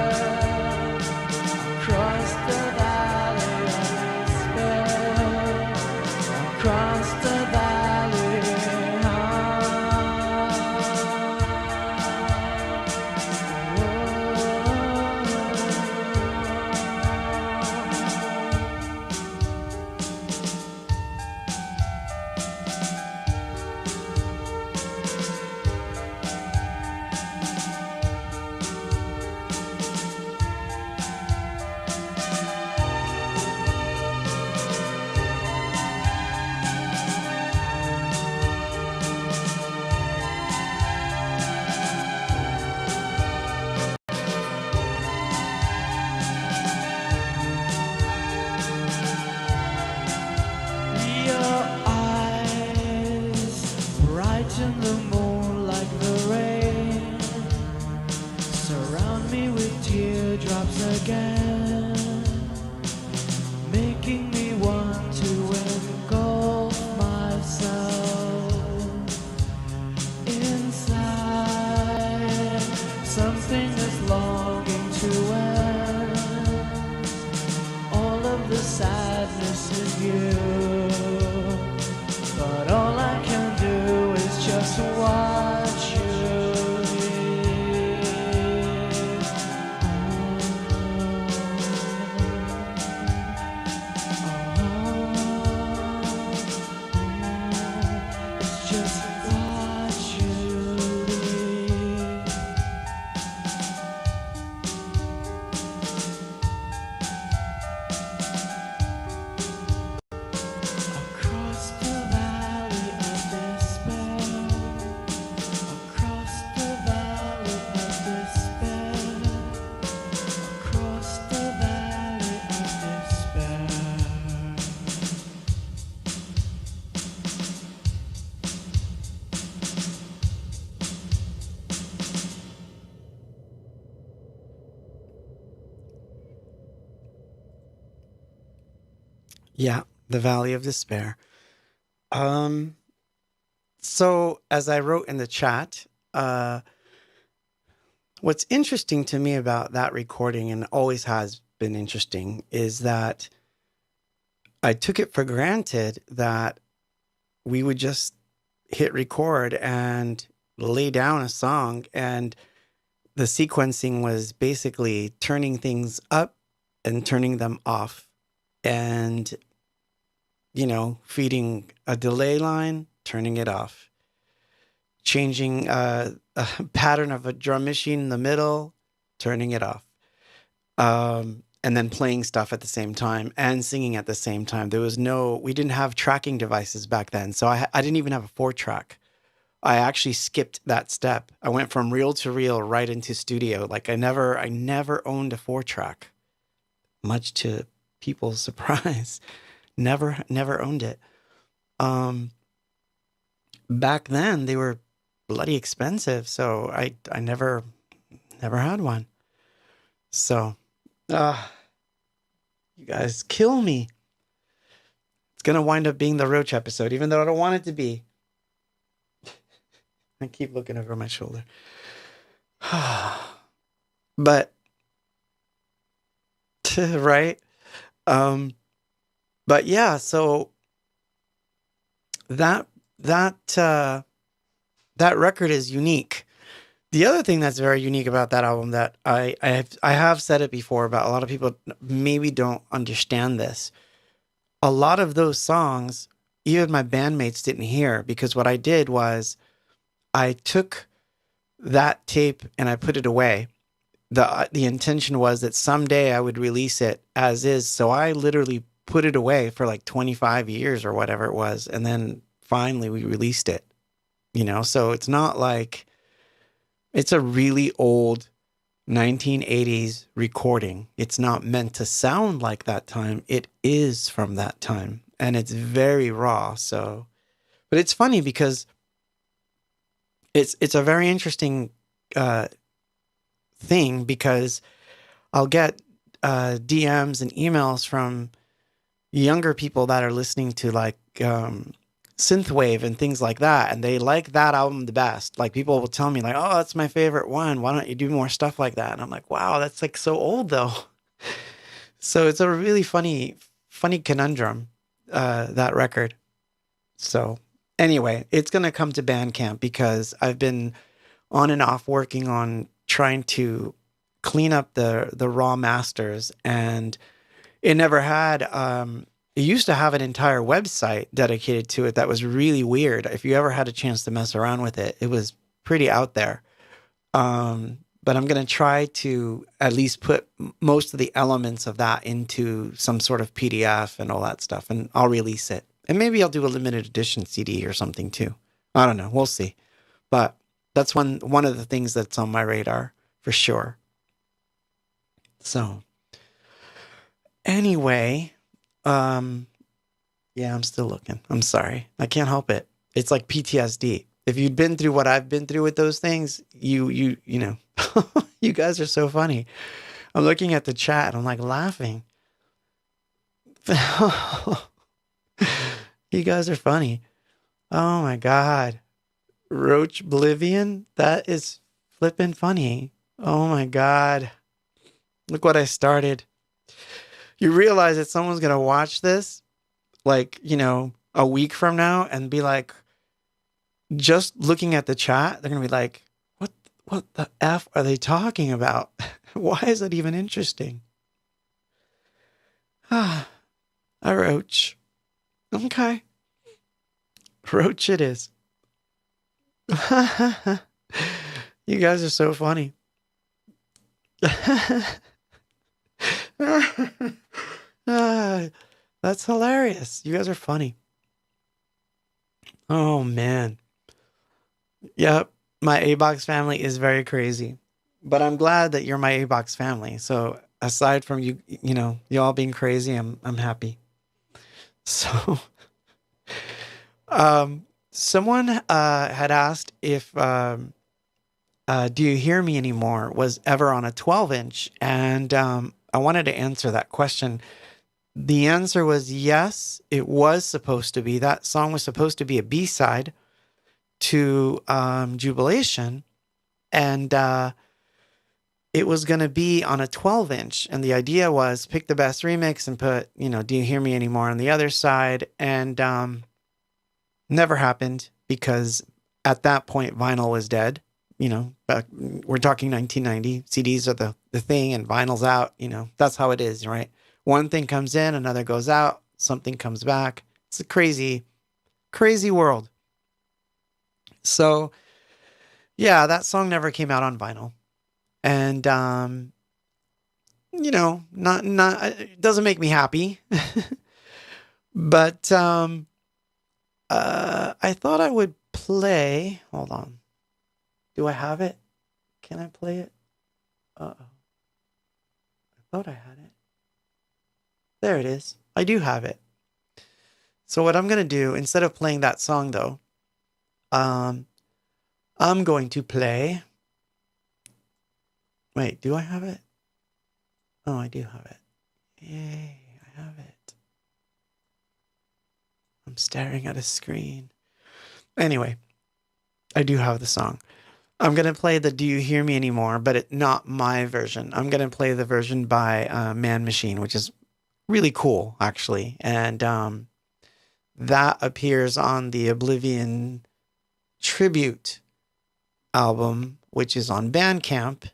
Yeah, the Valley of Despair. So as I wrote in the chat, what's interesting to me about that recording, and always has been interesting, is that I took it for granted that we would just hit record and lay down a song, and the sequencing was basically turning things up and turning them off, and, feeding a delay line, turning it off, changing a pattern of a drum machine in the middle, turning it off, and then playing stuff at the same time and singing at the same time. We didn't have tracking devices back then, so I didn't even have a 4-track. I actually skipped that step. I went from reel to reel right into studio. Like I never owned a 4-track, much to people's surprise. Never owned it. Back then they were bloody expensive, so I never had one. So, you guys kill me. It's gonna wind up being the Roach episode, even though I don't want it to be. I keep looking over my shoulder. But, right? But yeah, so that record is unique. The other thing that's very unique about that album that I have said it before, but a lot of people maybe don't understand this. A lot of those songs, even my bandmates didn't hear, because what I did was I took that tape and I put it away. The intention was that someday I would release it as is. So I literally put it away for like 25 years or whatever it was. And then finally we released it, so it's not like it's a really old 1980s recording. It's not meant to sound like that time. It is from that time, and it's very raw. So, but it's funny because it's a very interesting thing, because I'll get DMs and emails from younger people that are listening to like synthwave and things like that, and they like that album the best. Like people will tell me like, "Oh, that's my favorite one. Why don't you do more stuff like that?" And I'm like, "Wow, that's like so old though." So it's a really funny conundrum, that record. So anyway, it's gonna come to Bandcamp because I've been on and off working on trying to clean up the raw masters, and it never had. It used to have an entire website dedicated to it that was really weird. If you ever had a chance to mess around with it, it was pretty out there. But I'm going to try to at least put most of the elements of that into some sort of PDF and all that stuff, and I'll release it. And maybe I'll do a limited edition CD or something too. I don't know. We'll see. But that's one of the things that's on my radar for sure. So anyway, yeah, I'm still looking. I'm sorry. I can't help it. It's like PTSD. If you'd been through what I've been through with those things, you know, you guys are so funny. I'm looking at the chat and I'm like laughing. You guys are funny. Oh my God. Roach Oblivion? That is flippin' funny. Oh my God. Look what I started. You realize that someone's going to watch this, like, you know, a week from now and be like, just looking at the chat, they're going to be like, what the F are they talking about? Why is that even interesting? A roach. Okay. Roach it is. You guys are so funny. That's hilarious. You guys are funny. Oh, man. Yep. My Abox family is very crazy. But I'm glad that you're my Abox family. So aside from you know, you all being crazy, I'm happy. So someone had asked if Do You Hear Me Anymore was ever on a 12-inch, and I wanted to answer that question. The answer was yes, it was supposed to be. That song was supposed to be a B-side to Jubilation. And it was going to be on a 12-inch. And the idea was pick the best remix and put, Do You Hear Me Anymore on the other side. And never happened because at that point, vinyl was dead. We're talking 1990. CDs are the thing and vinyl's out. That's how it is, right? One thing comes in, another goes out, something comes back. It's a crazy, crazy world. So, yeah, that song never came out on vinyl. And, it doesn't make me happy. But I thought I would play. Hold on. Do I have it? Can I play it? Uh-oh. I thought I had it. There it is. I do have it. So what I'm going to do, instead of playing that song though, I'm going to play. Wait, do I have it? Oh, I do have it. Yay, I have it. I'm staring at a screen. Anyway, I do have the song. I'm going to play the Do You Hear Me Anymore, but not my version. I'm going to play the version by Man Machine, which is really cool, actually. And that appears on the Oblivion Tribute album, which is on Bandcamp,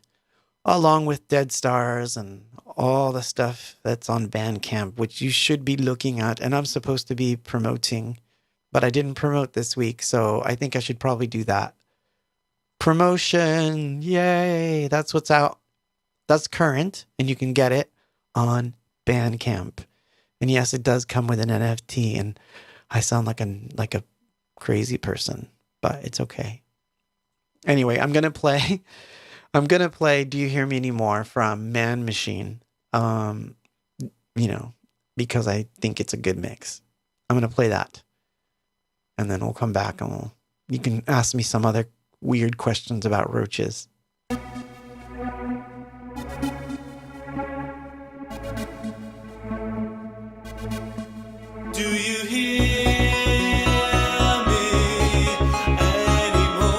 along with Dead Stars and all the stuff that's on Bandcamp, which you should be looking at. And I'm supposed to be promoting, but I didn't promote this week, so I think I should probably do that. Promotion, yay! That's what's out. That's current, and you can get it on Bandcamp. And yes, it does come with an NFT, and I sound like a crazy person, but it's okay. Anyway, I'm gonna play Do You Hear Me Anymore from Man Machine. Because I think it's a good mix. I'm gonna play that. And then we'll come back and you can ask me some other weird questions about roaches. Do you hear me anymore?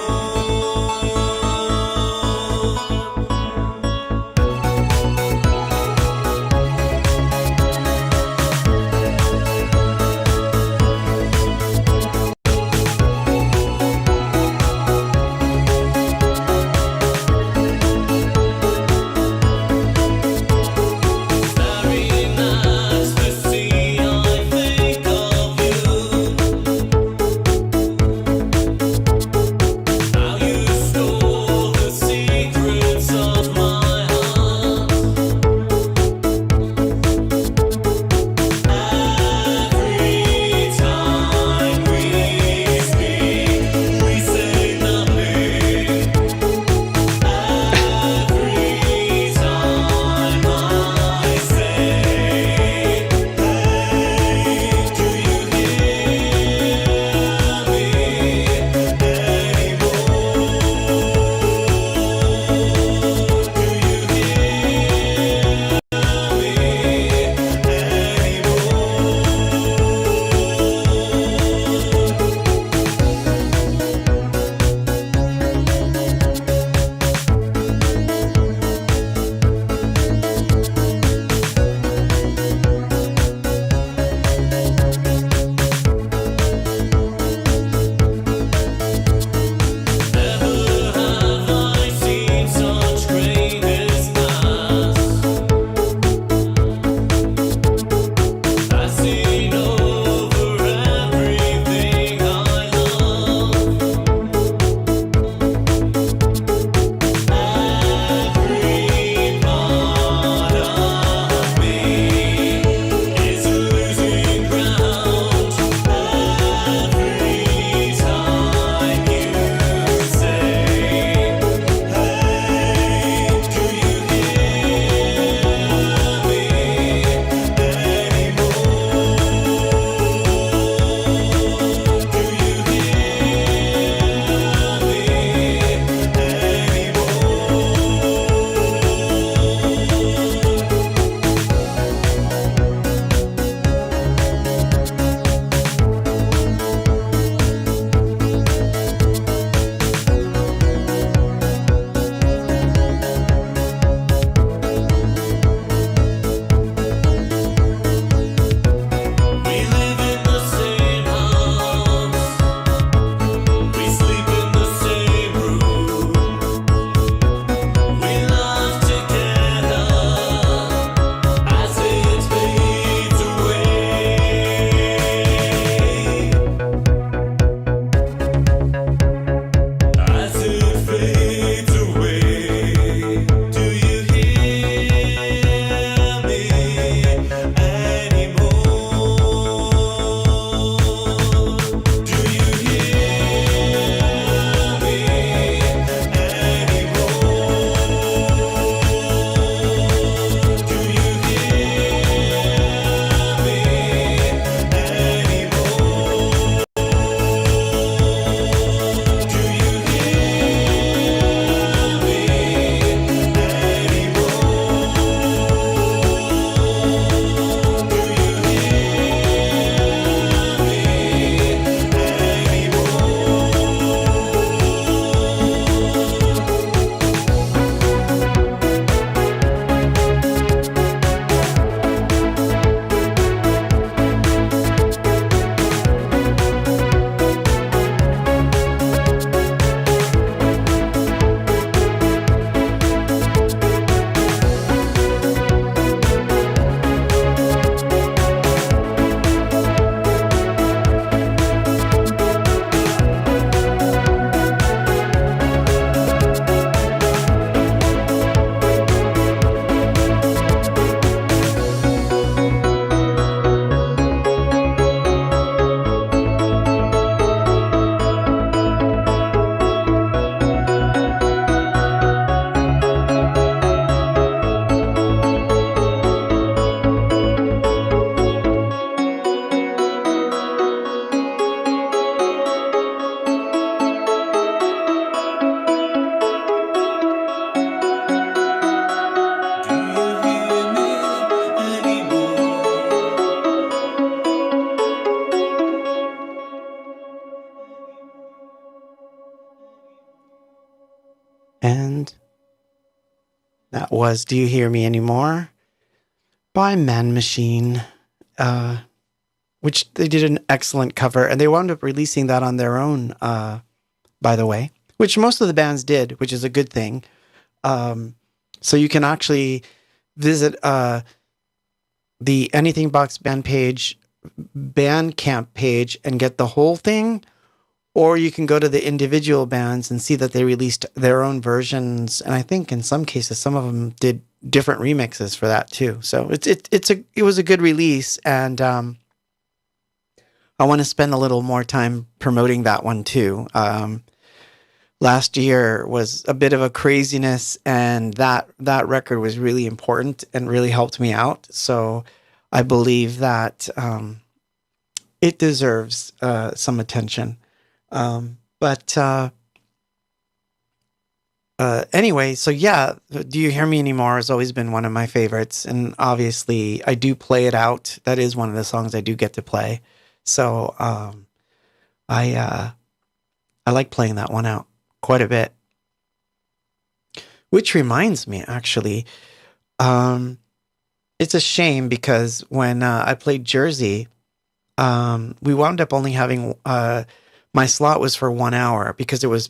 And that was Do You Hear Me Anymore by Man Machine, which they did an excellent cover. And they wound up releasing that on their own, by the way, which most of the bands did, which is a good thing. So you can actually visit the anythingbox band page, Bandcamp page, and get the whole thing. Or you can go to the individual bands and see that they released their own versions. And I think in some cases, some of them did different remixes for that too. So it was a good release. And I want to spend a little more time promoting that one too. Last year was a bit of a craziness, and that record was really important and really helped me out. So I believe that it deserves some attention. Anyway, so yeah, Do You Hear Me Anymore has always been one of my favorites. And obviously I do play it out. That is one of the songs I do get to play. So I like playing that one out quite a bit. Which reminds me, actually, it's a shame because when I played Jersey, we wound up only having... my slot was for 1 hour because it was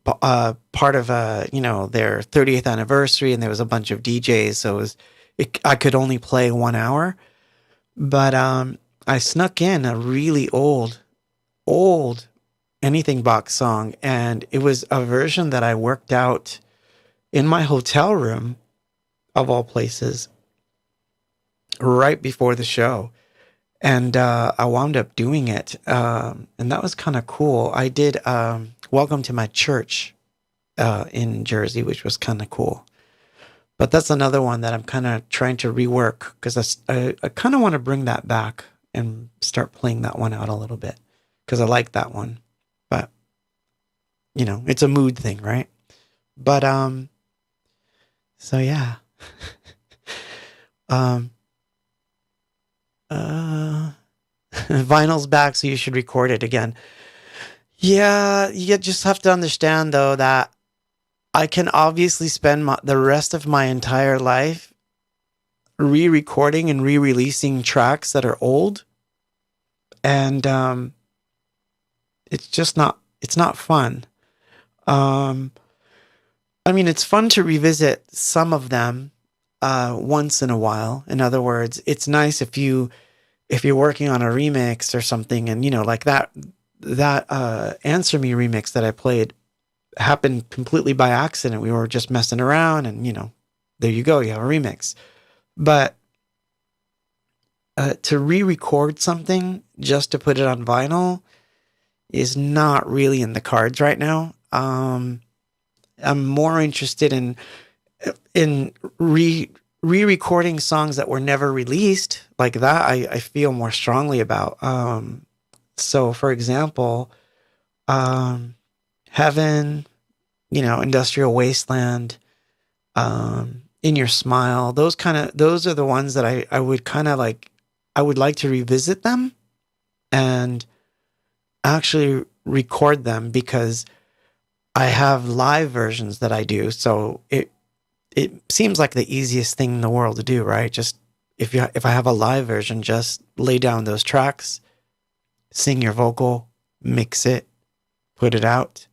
part of their 30th anniversary, and there was a bunch of DJs, so I could only play 1 hour. But I snuck in a really old anythingbox song, and it was a version that I worked out in my hotel room, of all places, right before the show. And I wound up doing it, and that was kind of cool. I did Welcome to My Church in Jersey, which was kind of cool. But that's another one that I'm kind of trying to rework, because I kind of want to bring that back and start playing that one out a little bit, because I like that one. But, it's a mood thing, right? But, so yeah. Vinyl's back, so you should record it again. Yeah, you just have to understand, though, that I can obviously spend the rest of my entire life re-recording and re-releasing tracks that are old, and it's not fun. I mean, it's fun to revisit some of them once in a while. In other words, it's nice if you're working on a remix or something, and like that Answer Me remix that I played happened completely by accident. We were just messing around, and there you go, you have a remix. But to re-record something just to put it on vinyl is not really in the cards right now. I'm more interested in re-recording songs that were never released, like that. I feel more strongly about. So, for example, Heaven, Industrial Wasteland, In Your Smile. Those are the ones that I would kind of like. I would like to revisit them and actually record them, because I have live versions that I do. So it seems like the easiest thing in the world to do, right? Just if I have a live version, just lay down those tracks, sing your vocal, mix it, put it out.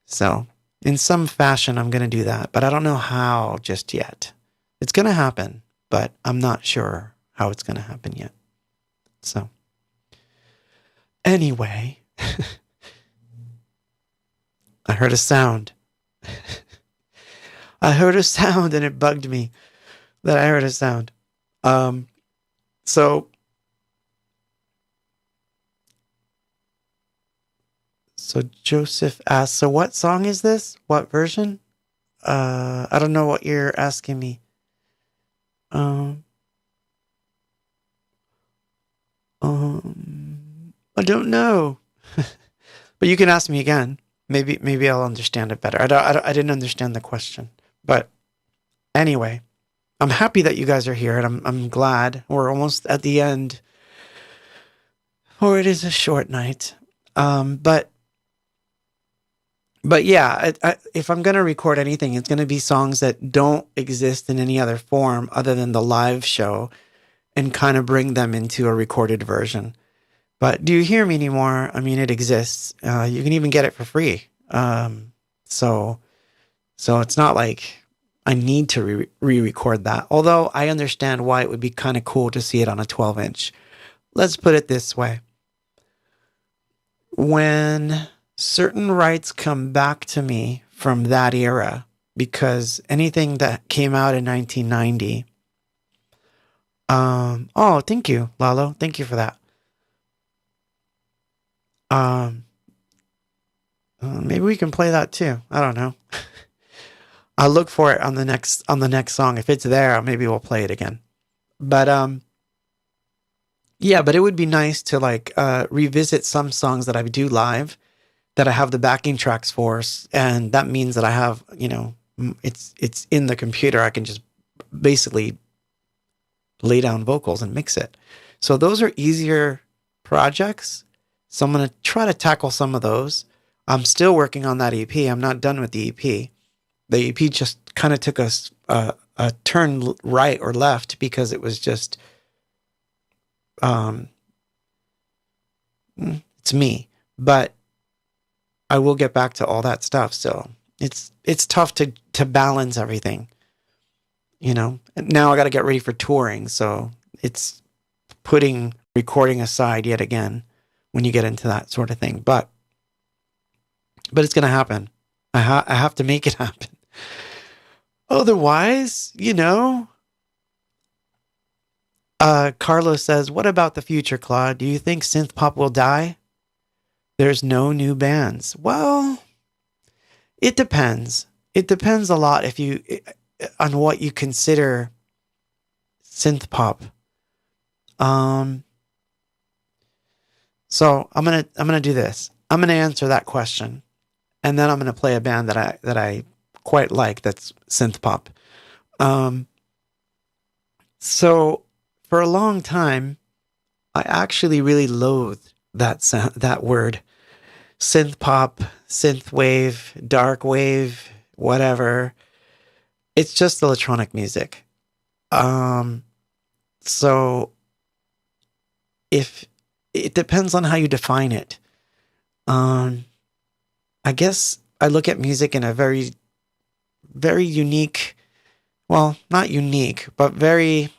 So in some fashion, I'm going to do that, but I don't know how just yet. It's going to happen, but I'm not sure how it's going to happen yet. So anyway, I heard a sound. I heard a sound, and it bugged me that I heard a sound. So Joseph asked, so what song is this? What version? I don't know what you're asking me. I don't know. But you can ask me again. Maybe I'll understand it better. I didn't understand the question. But anyway, I'm happy that you guys are here, and I'm glad we're almost at the end. Or it is a short night. But But yeah, if I'm going to record anything, it's going to be songs that don't exist in any other form other than the live show, and kind of bring them into a recorded version. But do you hear me anymore? I mean, it exists. You can even get it for free. So it's not like I need to re-record that. Although I understand why it would be kind of cool to see it on a 12-inch. Let's put it this way. When certain rights come back to me from that era, because anything that came out in 1990. Oh, thank you, Lalo. Thank you for that. Maybe we can play that too. I don't know. I'll look for it on the next song. If it's there, maybe we'll play it again. But yeah, but it would be nice to like revisit some songs that I do live that I have the backing tracks for, and that means that I have, it's in the computer. I can just basically lay down vocals and mix it. So those are easier projects. So I'm going to try to tackle some of those. I'm still working on that EP. I'm not done with the EP. The EP just kind of took us a turn right or left because it was just, it's me. But I will get back to all that stuff. So it's tough to balance everything. Now I got to get ready for touring. So it's putting recording aside yet again when you get into that sort of thing. But it's going to happen. I have to make it happen. Otherwise, Carlos says, what about the future, Claude? Do you think synthpop will die? There's no new bands. Well, it depends. It depends a lot on what you consider synthpop. So I'm gonna do this. I'm gonna answer that question, and then I'm gonna play a band that I quite like that's synthpop. So for a long time, I actually really loathed that word, synthpop, synthwave, dark wave, whatever. It's just electronic music. So if it depends on how you define it. I guess I look at music in a very, very unique, well, not unique, but very,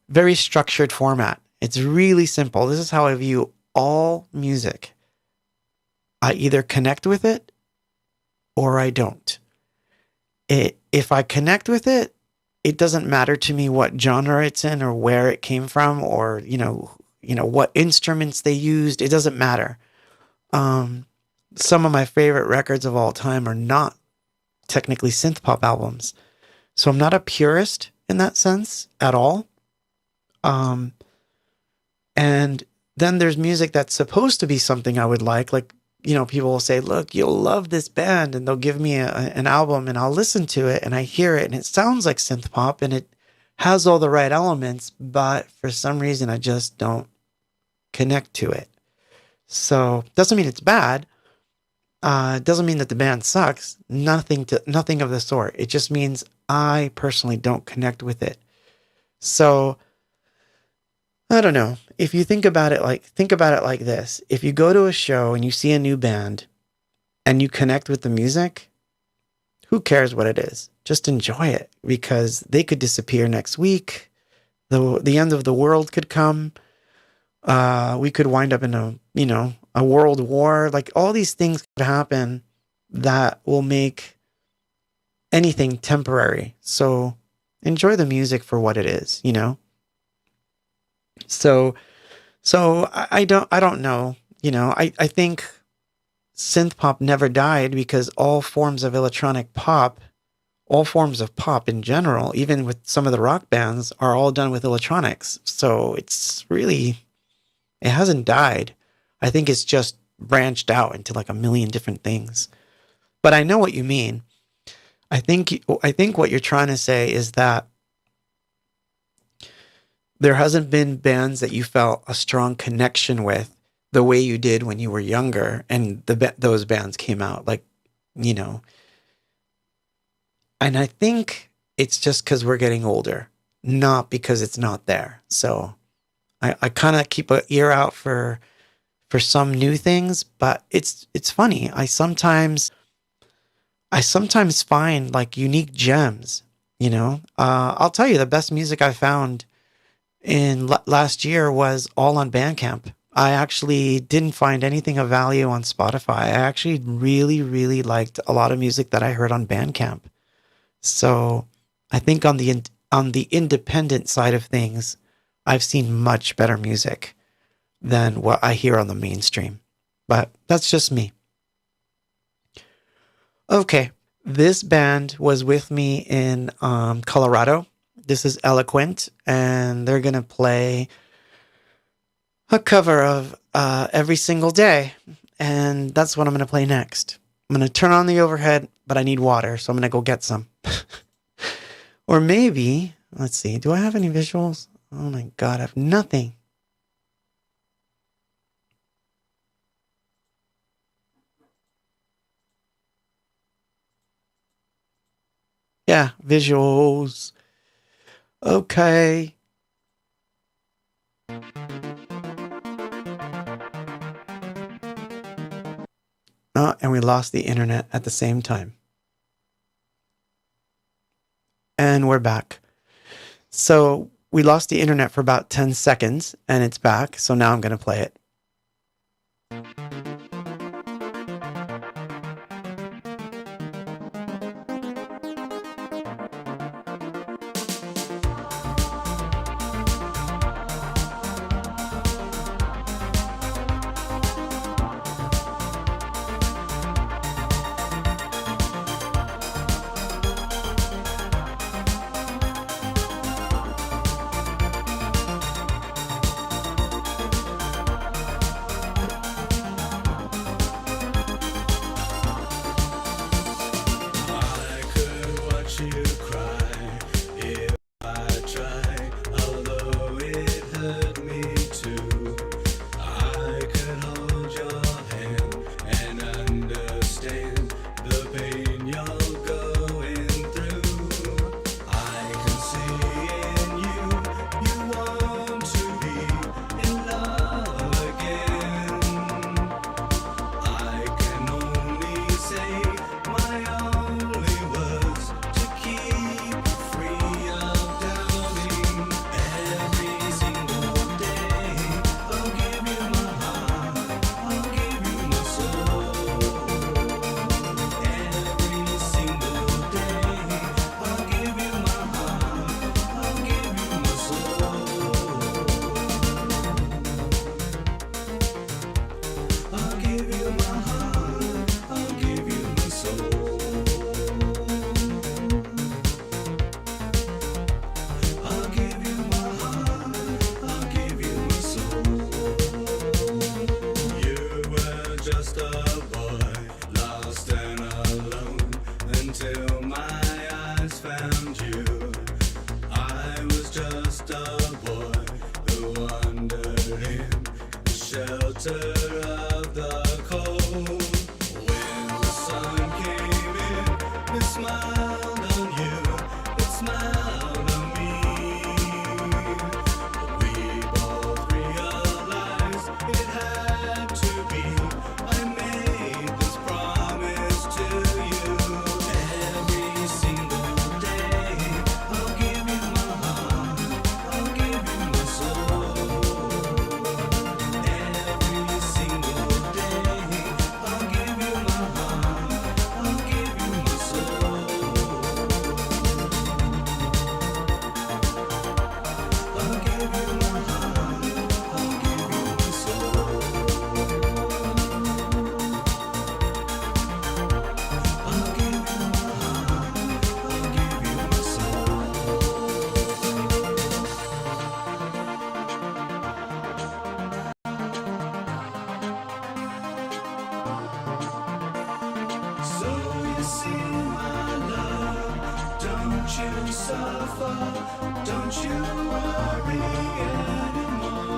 very structured format. It's really simple. This is how I view all music. I either connect with it or I don't. If I connect with it, it doesn't matter to me what genre it's in or where it came from or, what instruments they used. It doesn't matter. Some of my favorite records of all time are not technically synthpop albums. So I'm not a purist in that sense at all. And then there's music that's supposed to be something I would like people will say, look, you'll love this band, and they'll give me an album and I'll listen to it and I hear it and it sounds like synthpop and it has all the right elements, but for some reason I just don't connect to it. So doesn't mean it's bad. Doesn't mean that the band sucks. Nothing of the sort. It just means I personally don't connect with it. So I don't know. If you think about it like this. If you go to a show and you see a new band and you connect with the music, who cares what it is? Just enjoy it, because they could disappear next week. The end of the world could come. We could wind up in a world war. Like, all these things could happen that will make anything temporary. So enjoy the music for what it is, So I don't know, I think synthpop never died because all forms of electronic pop, all forms of pop in general, even with some of the rock bands, are all done with electronics. So it hasn't died. I think it's just branched out into like a million different things. But I know what you mean. I think what you're trying to say is that there hasn't been bands that you felt a strong connection with the way you did when you were younger and those bands came out, like, you know. And I think it's just because we're getting older, not because it's not there. So I kind of keep an ear out for some new things, but it's funny. I sometimes find like unique gems, you know. I'll tell you, the best music I found in last year was all on Bandcamp. I actually didn't find anything of value on Spotify. I actually really, really liked a lot of music that I heard on Bandcamp. So I think on the independent side of things, I've seen much better music than what I hear on the mainstream. But that's just me. Okay, this band was with me in Colorado. This is Eloquent, and they're going to play a cover of Every Single Day, and that's what I'm going to play next. I'm going to turn on the overhead, but I need water, so I'm going to go get some. Or maybe, let's see, do I have any visuals? Oh my God, I have nothing. Yeah, visuals. Okay. Oh, and we lost the internet at the same time. And we're back. So we lost the internet for about 10 seconds and it's back. So now I'm going to play it. Don't you worry anymore.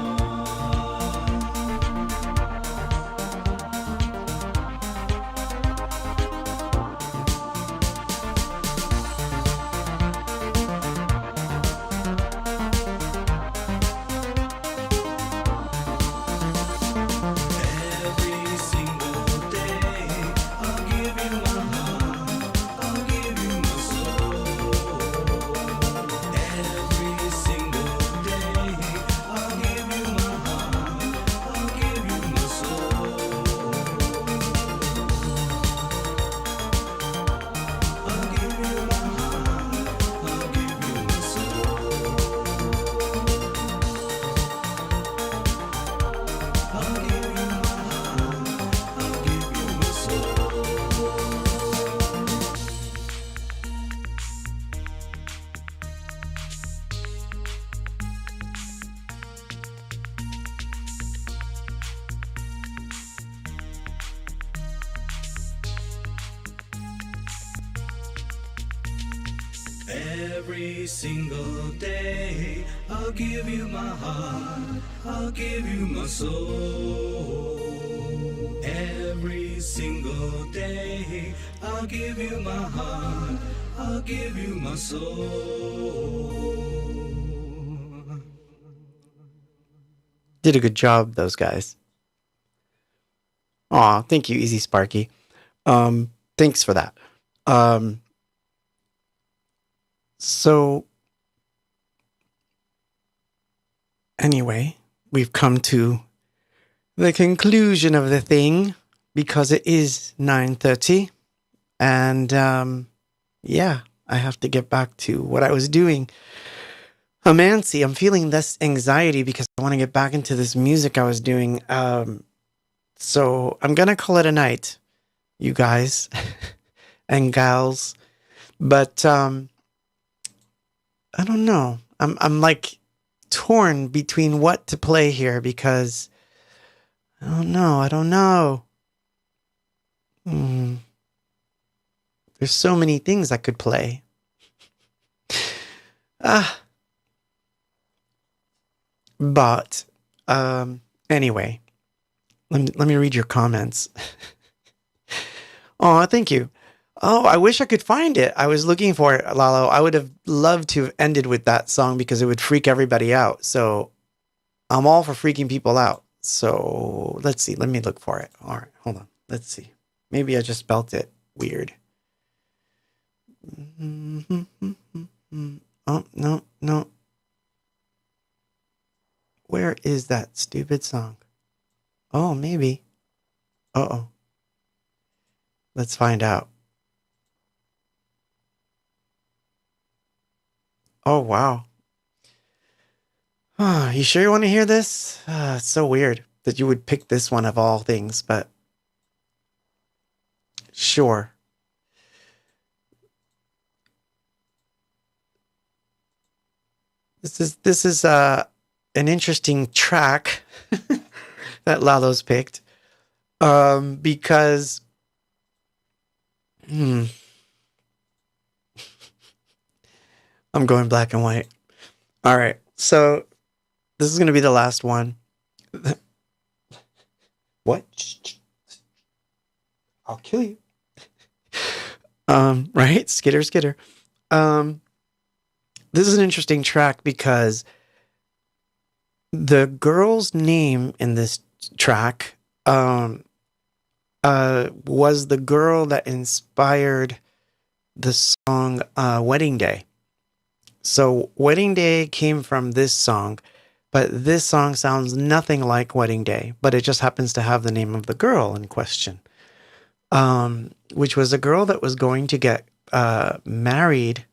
Every single day, I'll give you my heart, I'll give you my soul. Every single day, I'll give you my heart, I'll give you my soul. Did a good job, those guys. Aw, thank you, Easy Sparky. Thanks for that. So, anyway, we've come to the conclusion of the thing because it is 9:30, and yeah, I have to get back to what I was doing. I'm antsy. I'm feeling this anxiety because I want to get back into this music I was doing. So I'm gonna call it a night, you guys and gals. But I don't know. I'm like torn between what to play here because I don't know. There's so many things I could play. But anyway, let me read your comments. Oh, thank you. Oh, I wish I could find it. I was looking for it, Lalo. I would have loved to have ended with that song because it would freak everybody out. So I'm all for freaking people out. So let's see. Let me look for it. All right, hold on. Let's see. Maybe I just spelt it weird. Oh, no. Where is that stupid song? Oh, maybe. Uh-oh. Let's find out. Oh, wow. You sure you want to hear this? It's so weird that you would pick this one of all things, but sure. This is an interesting track that Lalo's picked. Because I'm going black and white. All right. So this is going to be the last one. What? I'll kill you. Right? Skitter, skitter. This is an interesting track because the girl's name in this track was the girl that inspired the song Wedding Day. So Wedding Day came from this song, but this song sounds nothing like Wedding Day, but it just happens to have the name of the girl in question, which was a girl that was going to get married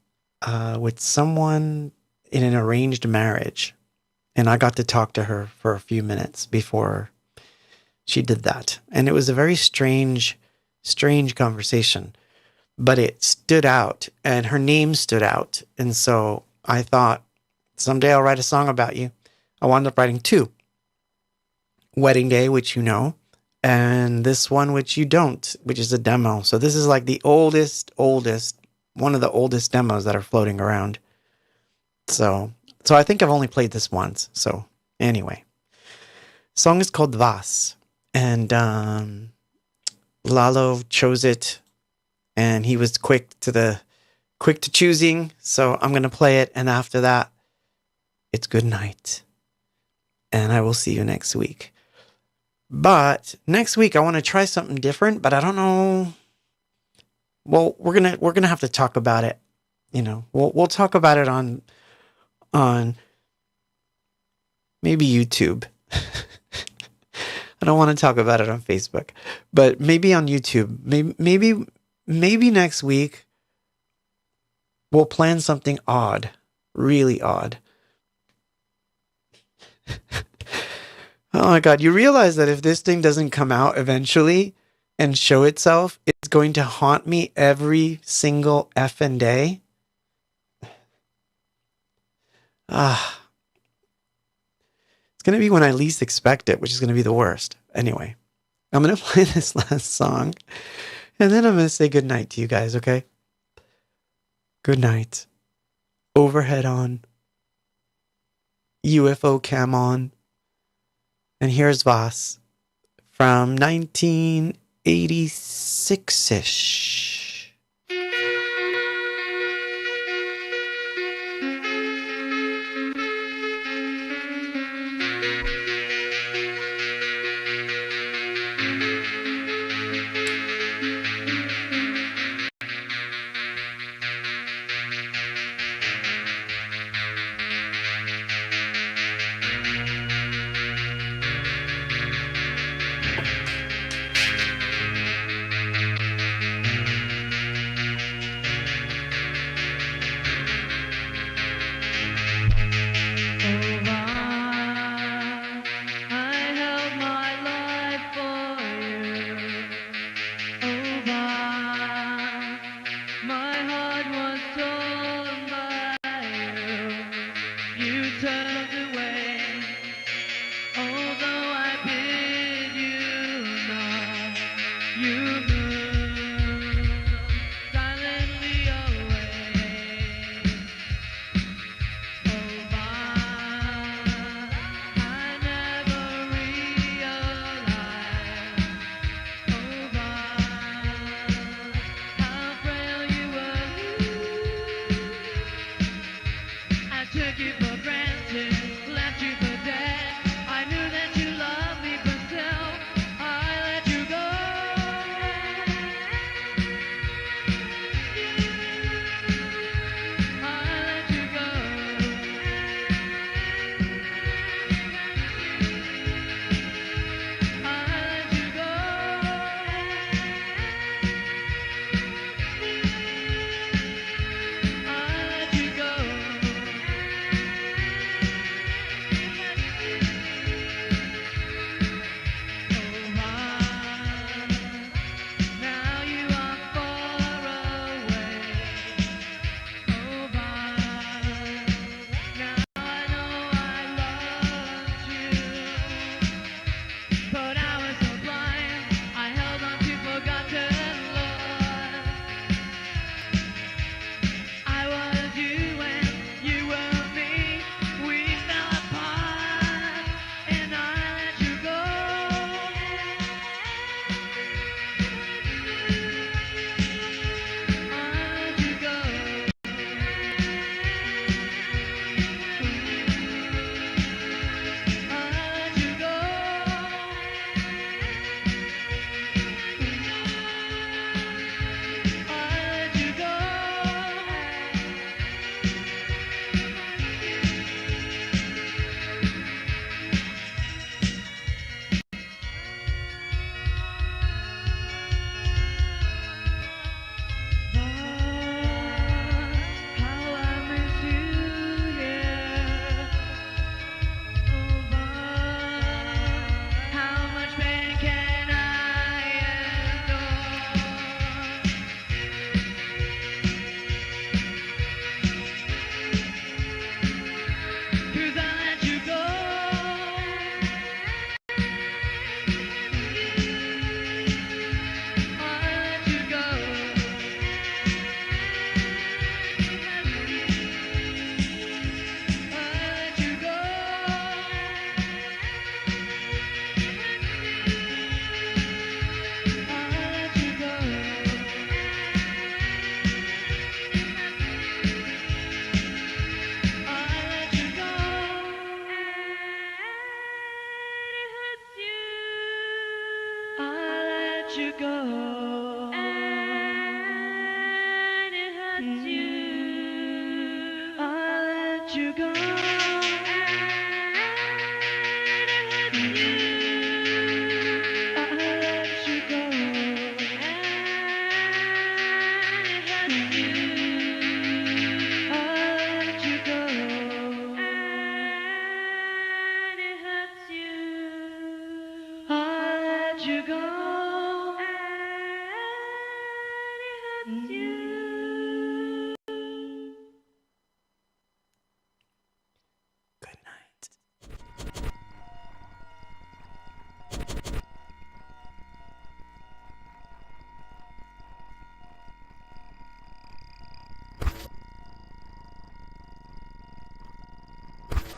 with someone in an arranged marriage. And I got to talk to her for a few minutes before she did that. And it was a very strange conversation, but it stood out and her name stood out. And so I thought, someday I'll write a song about you. I wound up writing two. Wedding Day, which you know, and this one, which you don't, which is a demo. So this is like the oldest, one of the oldest demos that are floating around. So I think I've only played this once. So anyway, the song is called Vas, and Lalo chose it, and he was quick to choosing. So I'm gonna play it, and after that, it's good night, and I will see you next week. But next week I want to try something different, but I don't know. Well, we're gonna have to talk about it. You know, we'll talk about it on maybe YouTube. I don't want to talk about it on Facebook, but maybe on YouTube. Maybe next week we'll plan something odd, really odd. Oh my God, you realize that if this thing doesn't come out eventually and show itself, it's going to haunt me every single effing day? It's going to be when I least expect it, which is going to be the worst. Anyway, I'm going to play this last song, and then I'm going to say goodnight to you guys, okay? Good night. overhead on, UFO cam on, and here's Voss from 1986-ish.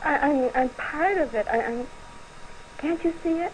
I'm part of it. Can't you see it?